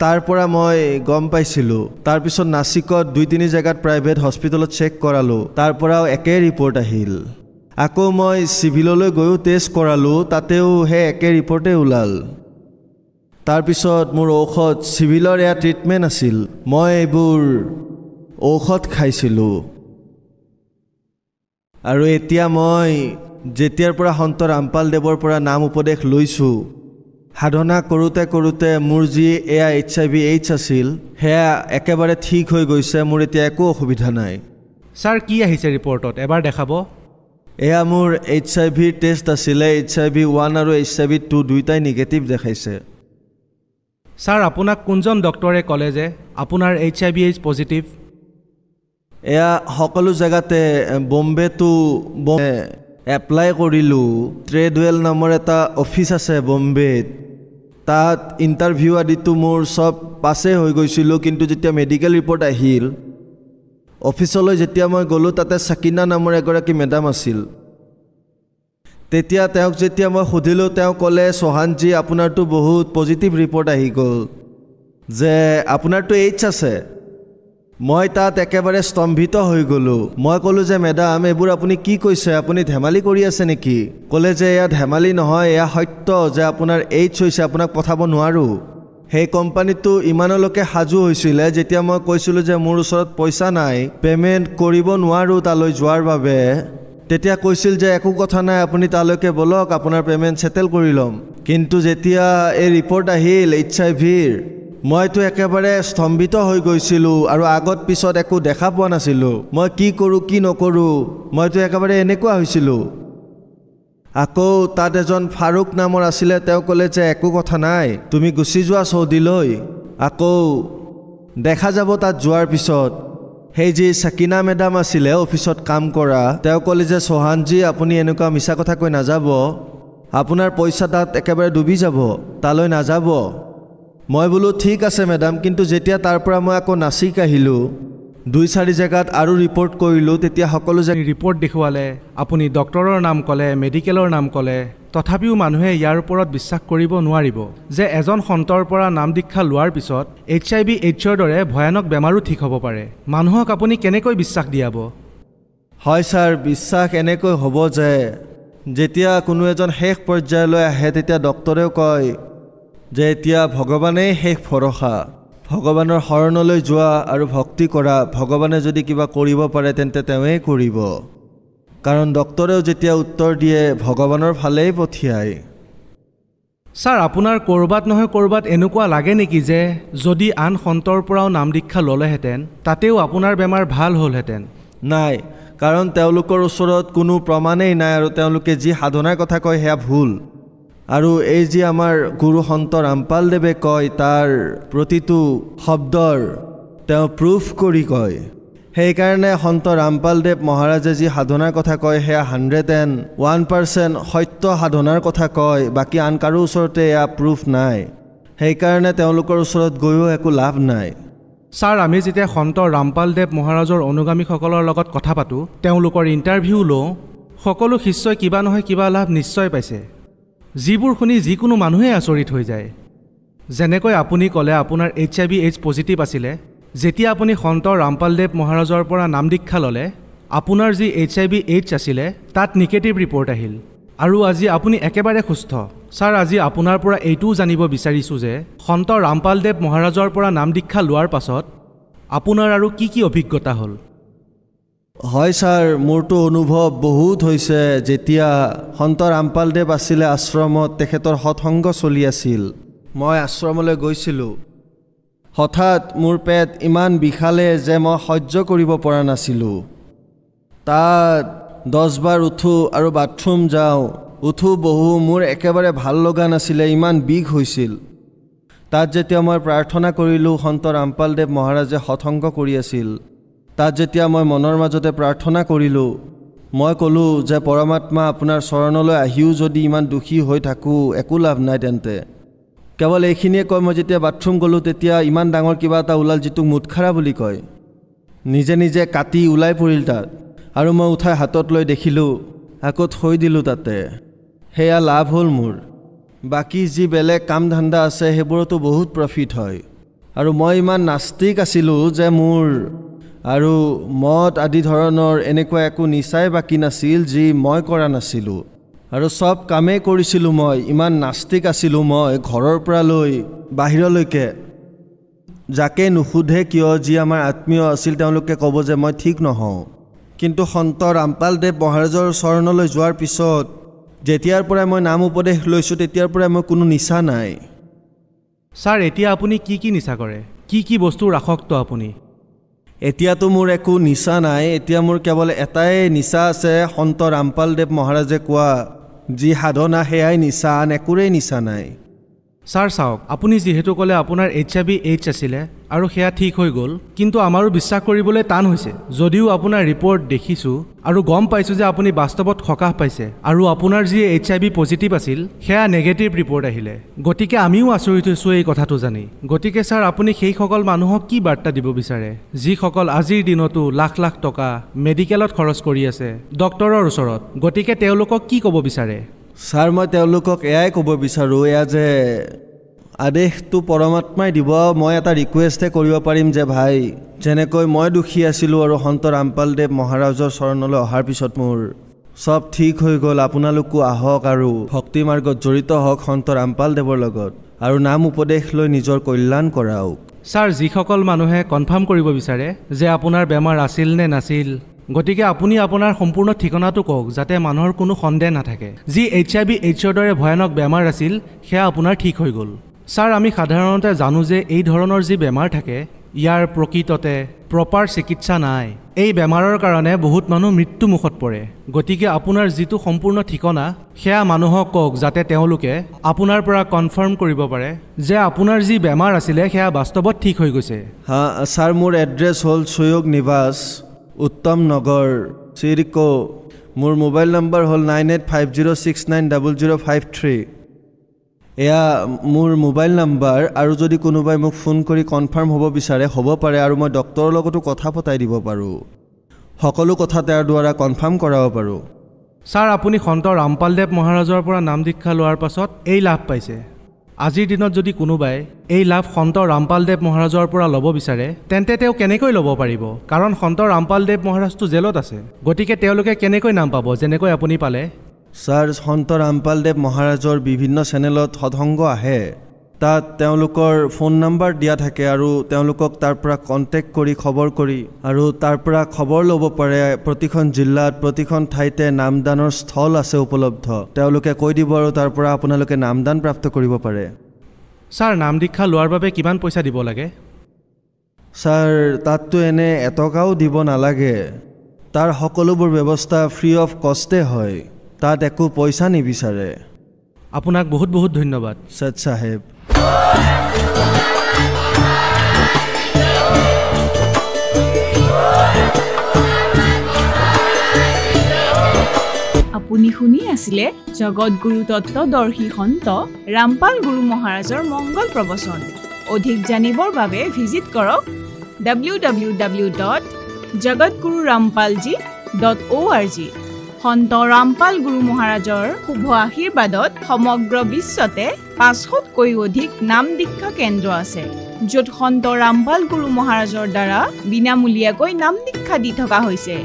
তাৰ পৰা মই গম পাইছিলোঁ। তাৰপিছত নাচিকত 2-3 জেগাত প্ৰাইভেট হস্পিটেলত চেক কৰালোঁ, তাৰ পৰাও একেই ৰিপৰ্ট আহিল। আকৌ মই চিভিললৈ গৈও টেষ্ট কৰালোঁ, তাতেও সেই একে ৰিপৰ্টেই ওলাল। তাৰপিছত মোৰ ঔষধ, চিভিলৰ এয়া ট্ৰিটমেণ্ট আছিল, মই এইবোৰ ঔষধ খাইছিলোঁ। আৰু এতিয়া মই যেতিয়াৰ পৰা সন্ত ৰামপাল দেৱৰ পৰা নাম উপদেশ লৈছোঁ, সাধনা কৰোঁতে মোৰ যি এয়া HIV/AIDS আছিল সেয়া একেবাৰে ঠিক হৈ গৈছে, মোৰ এতিয়া একো অসুবিধা নাই। ছাৰ কি আহিছে ৰিপৰ্টত, এবাৰ দেখাব? এয়া মোৰ HIV টেষ্ট আছিলে, HIV-1 আৰু HIV-2 দুয়োটাই নিগেটিভ দেখাইছে। ছাৰ, আপোনাক কোনজন ডক্টৰে ক'লে যে আপোনাৰ HIV/AIDS পজিটিভ? এয়া সকলো জেগাতে, বম্বেটো এপ্লাই কৰিলোঁ, ট্ৰেডৱেল নামৰ এটা অফিচ আছে বম্বেত, তাত ইণ্টাৰভিউ আদিতো মোৰ চব পাছে হৈ গৈছিলোঁ। কিন্তু যেতিয়া মেডিকেল ৰিপৰ্ট আহিল, অফিচলৈ যেতিয়া মই গ'লোঁ, তাতে চাকিনা নামৰ এগৰাকী মেডাম আছিল। তেতিয়া তেওঁক যেতিয়া মই সুধিলোঁ, তেওঁ ক'লে চৌহানজী আপোনাৰতো বহুত পজিটিভ ৰিপৰ্ট আহি গ'ল যে আপোনাৰতো AIDS আছে। মই তাত একেবাৰে স্তম্ভিত হৈ গ'লোঁ। মই ক'লোঁ যে মেডাম এইবোৰ আপুনি কি কৈছে, আপুনি ধেমালি কৰি আছে নেকি? ক'লে যে এয়া ধেমালি নহয়, এয়া সত্য যে আপোনাৰ AIDS হৈছে, আপোনাক পঠাব নোৱাৰোঁ। সেই কোম্পানীটো ইমানলৈকে সাজু হৈছিলে, যেতিয়া মই কৈছিলোঁ যে মোৰ ওচৰত পইচা নাই, পে'মেণ্ট কৰিব নোৱাৰোঁ তালৈ যোৱাৰ বাবে, তেতিয়া কৈছিল যে একো কথা নাই, আপুনি তালৈকে বলক, আপোনাৰ পে'মেণ্ট ছেটেল কৰি ল'ম। কিন্তু যেতিয়া এই ৰিপৰ্ট আহিল HIV-ৰ, মইতো একেবাৰে স্তম্ভিত হৈ গৈছিলোঁ আৰু আগত পিছত একো দেখা পোৱা নাছিলোঁ। মই কি কৰোঁ কি নকৰোঁ মইতো একেবাৰে এনেকুৱা হৈছিলোঁ। আকৌ তাত এজন ফাৰুক নামৰ আছিলে, তেওঁ ক'লে যে একো কথা নাই, তুমি গুচি যোৱা চৌদিলৈ, আকৌ দেখা যাব তাত যোৱাৰ পিছত। সেই যি চাকিনা মেডাম আছিলে অফিচত কাম কৰা, তেওঁ ক'লে যে চৌহানজী আপুনি এনেকুৱা মিছা কথা কৈ নাযাব, আপোনাৰ পইচা তাত একেবাৰে ডুবি যাব, তালৈ নাযাব। মই বোলো ঠিক আছে মেডাম, কিন্তু যেতিয়া তাৰ পৰা মই আকৌ নাচিক আহিলোঁ, 2-4 জেগাত আৰু ৰিপৰ্ট কৰিলোঁ, তেতিয়া সকলো ৰিপৰ্ট দেখুৱালে, আপুনি ডক্টৰৰ নাম ক'লে, মেডিকেলৰ নাম ক'লে, তথাপিও মানুহে ইয়াৰ ওপৰত বিশ্বাস কৰিব নোৱাৰিব যে এজন সন্তৰ পৰা নাম দীক্ষা লোৱাৰ পিছত HIV/AIDS-ৰ দৰে ভয়ানক বেমাৰো ঠিক হ'ব পাৰে। মানুহক আপুনি কেনেকৈ বিশ্বাস দিয়াব? হয় ছাৰ, বিশ্বাস এনেকৈ হ'ব যে যেতিয়া কোনো এজন শেষ পৰ্যায়লৈ আহে তেতিয়া ডক্তৰেও কয় যে এতিয়া ভগৱানেই শেষ ভৰসা, ভগৱানৰ শৰণলৈ যোৱা আৰু ভক্তি কৰা, ভগৱানে যদি কিবা কৰিব পাৰে তেন্তে তেওঁৱেই কৰিব। কাৰণ ডক্তৰেও যেতিয়া উত্তৰ দিয়ে ভগৱানৰ ফালেই পঠিয়ায়। ছাৰ, আপোনাৰ ক'ৰবাত নহয় ক'ৰবাত এনেকুৱা লাগে নেকি যে যদি আন সন্তৰ পৰাও নাম দীক্ষা ল'লেহেঁতেন তাতেও আপোনাৰ বেমাৰ ভাল হ'লহেঁতেন? নাই, কাৰণ তেওঁলোকৰ ওচৰত কোনো প্ৰমাণেই নাই আৰু তেওঁলোকে যি সাধনাৰ কথা কয় সেয়া ভুল। আৰু এই যি আমাৰ গুৰু সন্ত ৰামপালদেৱে কয় তাৰ প্ৰতিটো শব্দৰ তেওঁ প্ৰুফ কৰি কয়। সেইকাৰণে সন্ত ৰামপালদেৱ মহাৰাজে যি সাধনাৰ কথা কয় সেয়া 101% সত্য সাধনাৰ কথা কয়, বাকী আন কাৰো ওচৰতে এয়া প্ৰুফ নাই। সেইকাৰণে তেওঁলোকৰ ওচৰত গৈও একো লাভ নাই। ছাৰ, আমি যেতিয়া সন্ত ৰামপালদেৱ মহাৰাজৰ অনুগামীসকলৰ লগত কথা পাতোঁ, তেওঁলোকৰ ইণ্টাৰভিউ লওঁ, সকলো শিষ্যই কিবা নহয় কিবা লাভ নিশ্চয় পাইছে, যিবোৰ শুনি যিকোনো মানুহেই আচৰিত হৈ যায়। যেনেকৈ আপুনি ক'লে আপোনাৰ HIV/AIDS পজিটিভ আছিলে, যেতিয়া আপুনি সন্ত ৰামপালদেৱ মহাৰাজৰ পৰা নাম দীক্ষা ল'লে আপোনাৰ যি HIV/AIDS আছিলে তাত নিগেটিভ ৰিপৰ্ট আহিল আৰু আজি আপুনি একেবাৰে সুস্থ। ছাৰ, আজি আপোনাৰ পৰা এইটোও জানিব বিচাৰিছোঁ যে সন্ত ৰামপালদেৱ মহাৰাজৰ পৰা নাম দীক্ষা লোৱাৰ পাছত আপোনাৰ আৰু কি কি অভিজ্ঞতা হ'ল? হয় ছাৰ, মোৰতো অনুভৱ বহুত হৈছে। যেতিয়া সন্ত ৰামপালদেৱ আছিলে আশ্ৰমত, তেখেতৰ সৎসংগ চলি আছিল, মই আশ্ৰমলৈ গৈছিলোঁ। হঠাৎ মোৰ পেট ইমান বিষালে যে মই সহ্য কৰিব পৰা নাছিলোঁ। তাত 10 বাৰ উঠোঁ আৰু বাথৰুম যাওঁ, উঠোঁ বহোঁ, মোৰ একেবাৰে ভাল লগা নাছিলে, ইমান বিষ হৈছিল। তাত যেতিয়া মই প্ৰাৰ্থনা কৰিলোঁ, সন্ত ৰামপালদেৱ মহাৰাজে সৎসংগ কৰি আছিল, তাত যেতিয়া মই মনৰ মাজতে প্ৰাৰ্থনা কৰিলোঁ, মই ক'লোঁ যে পৰমাত্মা আপোনাৰ চৰণলৈ আহিও যদি ইমান দুখী হৈ থাকোঁ একো লাভ নাই, তেন্তে কেৱল এইখিনিয়ে কয়। মই যেতিয়া বাথৰুম গ'লোঁ তেতিয়া ইমান ডাঙৰ কিবা এটা ওলাল যিটোক মুঠখাৰা বুলি কয়, নিজে নিজে কাটি ওলাই পৰিল তাত, আৰু মই উঠাই হাতত লৈ দেখিলোঁ, আকৌ থৈ দিলোঁ তাতে। সেয়া লাভ হ'ল মোৰ। বাকী যি বেলেগ কাম ধান্দা আছে সেইবোৰতো বহুত প্ৰফিট হয়। আৰু মই ইমান নাস্তিক আছিলোঁ যে মোৰ আৰু মদ আদি ধৰণৰ এনেকুৱা একো নিচাই বাকী নাছিল যি মই কৰা নাছিলোঁ, আৰু চব কামেই কৰিছিলোঁ মই। ইমান নাস্তিক আছিলোঁ মই, ঘৰৰ পৰা লৈ বাহিৰলৈকে যাকে নুসুধে কিয়, যি আমাৰ আত্মীয় আছিল তেওঁলোকে ক'ব যে মই ঠিক নহওঁ। কিন্তু সন্ত ৰামপালদেৱ মহাৰাজৰ চৰণলৈ যোৱাৰ পিছত যেতিয়াৰ পৰাই মই নাম উপদেশ লৈছোঁ তেতিয়াৰ পৰাই মই কোনো নিচা নাই। ছাৰ, এতিয়া আপুনি কি কি নিচা কৰে? কি কি বস্তুৰ আসক্ত আপুনি? এতিয়াতো মোৰ একো নিচা নাই। এতিয়া মোৰ কেৱল এটাই নিচা আছে, সন্ত ৰামপালদেৱ মহাৰাজে কোৱা যি সাধনা সেয়াই নিচা, আন একোৰেই নিচা নাই। ছাৰ চাওক, আপুনি যিহেতু ক'লে আপোনাৰ HIV/AIDS আছিলে আৰু সেয়া ঠিক হৈ গ'ল, কিন্তু আমাৰো বিশ্বাস কৰিবলৈ টান হৈছে। যদিও আপোনাৰ ৰিপৰ্ট দেখিছোঁ আৰু গম পাইছোঁ যে আপুনি বাস্তৱত সকাহ পাইছে আৰু আপোনাৰ যি HIV পজিটিভ আছিল সেয়া নেগেটিভ ৰিপৰ্ট আহিলে, গতিকে আমিও আচৰিত হৈছোঁ এই কথাটো জানি। গতিকে ছাৰ, আপুনি সেইসকল মানুহক কি বাৰ্তা দিব বিচাৰে যিসকল আজিৰ দিনতো লাখ লাখ টকা মেডিকেলত খৰচ কৰি আছে ডক্তৰৰ ওচৰত? গতিকে তেওঁলোকক কি ক'ব বিচাৰে? ছাৰ, মই তেওঁলোকক এয়াই ক'ব বিচাৰোঁ, এয়া যে আদেশটো পৰমাত্মাই দিব। মই এটা ৰিকুৱেষ্টহে কৰিব পাৰিম যে ভাই, যেনেকৈ মই দুখী আছিলোঁ আৰু সন্ত ৰামপালদেৱ মহাৰাজৰ চৰণলৈ অহাৰ পিছত মোৰ চব ঠিক হৈ গ'ল, আপোনালোকো আহক আৰু ভক্তি মাৰ্গত জড়িত হওক সন্ত ৰামপালদেৱৰ লগত আৰু নাম উপদেশ লৈ নিজৰ কল্যাণ কৰাওক। ছাৰ, যিসকল মানুহে কনফাৰ্ম কৰিব বিচাৰে যে আপোনাৰ বেমাৰ আছিল নে নাছিল, গতিকে আপুনি আপোনাৰ সম্পূৰ্ণ ঠিকনাটো কওক যাতে মানুহৰ কোনো সন্দেহ নাথাকে। যি HIV/AIDS-ৰ দৰে ভয়ানক বেমাৰ আছিল সেয়া আপোনাৰ ঠিক হৈ গ'ল। ছাৰ, আমি সাধাৰণতে জানো যে এই ধৰণৰ যি বেমাৰ থাকে ইয়াৰ প্ৰকৃততে প্ৰপাৰ চিকিৎসা নাই। এই বেমাৰৰ কাৰণে বহুত মানুহ মৃত্যুমুখত পৰে। গতিকে আপোনাৰ যিটো সম্পূৰ্ণ ঠিকনা সেয়া মানুহক কওক যাতে তেওঁলোকে আপোনাৰ পৰা কনফাৰ্ম কৰিব পাৰে যে আপোনাৰ যি বেমাৰ আছিলে সেয়া বাস্তৱত ঠিক হৈ গৈছে। হা ছাৰ, মোৰ এড্ৰেছ হ'ল চৈয়গ নিবাস, উত্তম নগৰ, চিৰিকো। মোৰ মোবাইল নম্বৰ হ'ল 9850690053। এয়া মোৰ মোবাইল নাম্বাৰ, আৰু যদি কোনোবাই মোক ফোন কৰি কনফাৰ্ম হ'ব বিচাৰে হ'ব পাৰে, আৰু মই ডক্তৰৰ লগতো কথা পতাই দিব পাৰোঁ, সকলো কথা তেওঁৰ দ্বাৰা কনফাৰ্ম কৰাব পাৰোঁ। ছাৰ, আপুনি সন্ত ৰামপালদেৱ মহাৰাজৰ পৰা নাম দীক্ষা লোৱাৰ পাছত এই লাভ পাইছে। আজিৰ দিনত যদি কোনোবাই এই লাভ সন্ত ৰামপালদেৱ মহাৰাজৰ পৰা ল'ব বিচাৰে তেন্তে তেওঁ কেনেকৈ ল'ব পাৰিব? কাৰণ সন্ত ৰামপালদেৱ মহাৰাজটো জেলত আছে, গতিকে তেওঁলোকে কেনেকৈ নাম পাব যেনেকৈ আপুনি পালে? ছাৰ সন্ত ৰামপালদেৱ মহাৰাজৰ বিভিন্ন চেনেলত সৎসংগ আহে তাত তেওঁলোকৰ ফোন নম্বৰ দিয়া থাকে আৰু তেওঁলোকক তাৰ পৰা কণ্টেক্ট কৰি খবৰ কৰি আৰু তাৰ পৰা খবৰ ল'ব পাৰে প্ৰতিখন জিলাত প্ৰতিখন ঠাইতে নামদানৰ স্থল আছে উপলব্ধ তেওঁলোকে কৈ দিব আৰু তাৰ পৰা আপোনালোকে নামদান প্ৰাপ্ত কৰিব পাৰে ছাৰ নাম দীক্ষা লোৱাৰ বাবে কিমান পইচা দিব লাগে ছাৰ তাততো এনে এটকাও দিব নালাগে তাৰ সকলোবোৰ ব্যৱস্থা ফ্ৰী অফ কষ্টে হয় তাত একো পইচা নিবিচাৰে আপোনাক বহুত বহুত ধন্যবাদ সৎ চাহেব আপুনি শুনি আছিলে জগতগুৰু তত্ত্বদৰ্শী সন্ত ৰামপাল গুৰু মহাৰাজৰ মংগল প্ৰবচন অধিক জানিবৰ বাবে ভিজিট কৰক www.jagatgururampalji.org সন্ত ৰামপাল গুৰু মহাৰাজৰ শুভ আশীৰ্বাদত সমগ্ৰ বিশ্বতে 500তকৈ অধিক নাম দীক্ষা কেন্দ্ৰ আছে য'ত সন্ত ৰামপাল গুৰু মহাৰাজৰ দ্বাৰা বিনামূলীয়াকৈ নাম দীক্ষা দি থকা হৈছে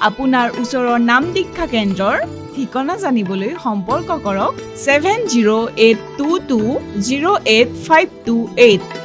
আপোনাৰ ওচৰৰ নাম দীক্ষা কেন্দ্ৰৰ ঠিকনা জানিবলৈ সম্পৰ্ক কৰক 7082208528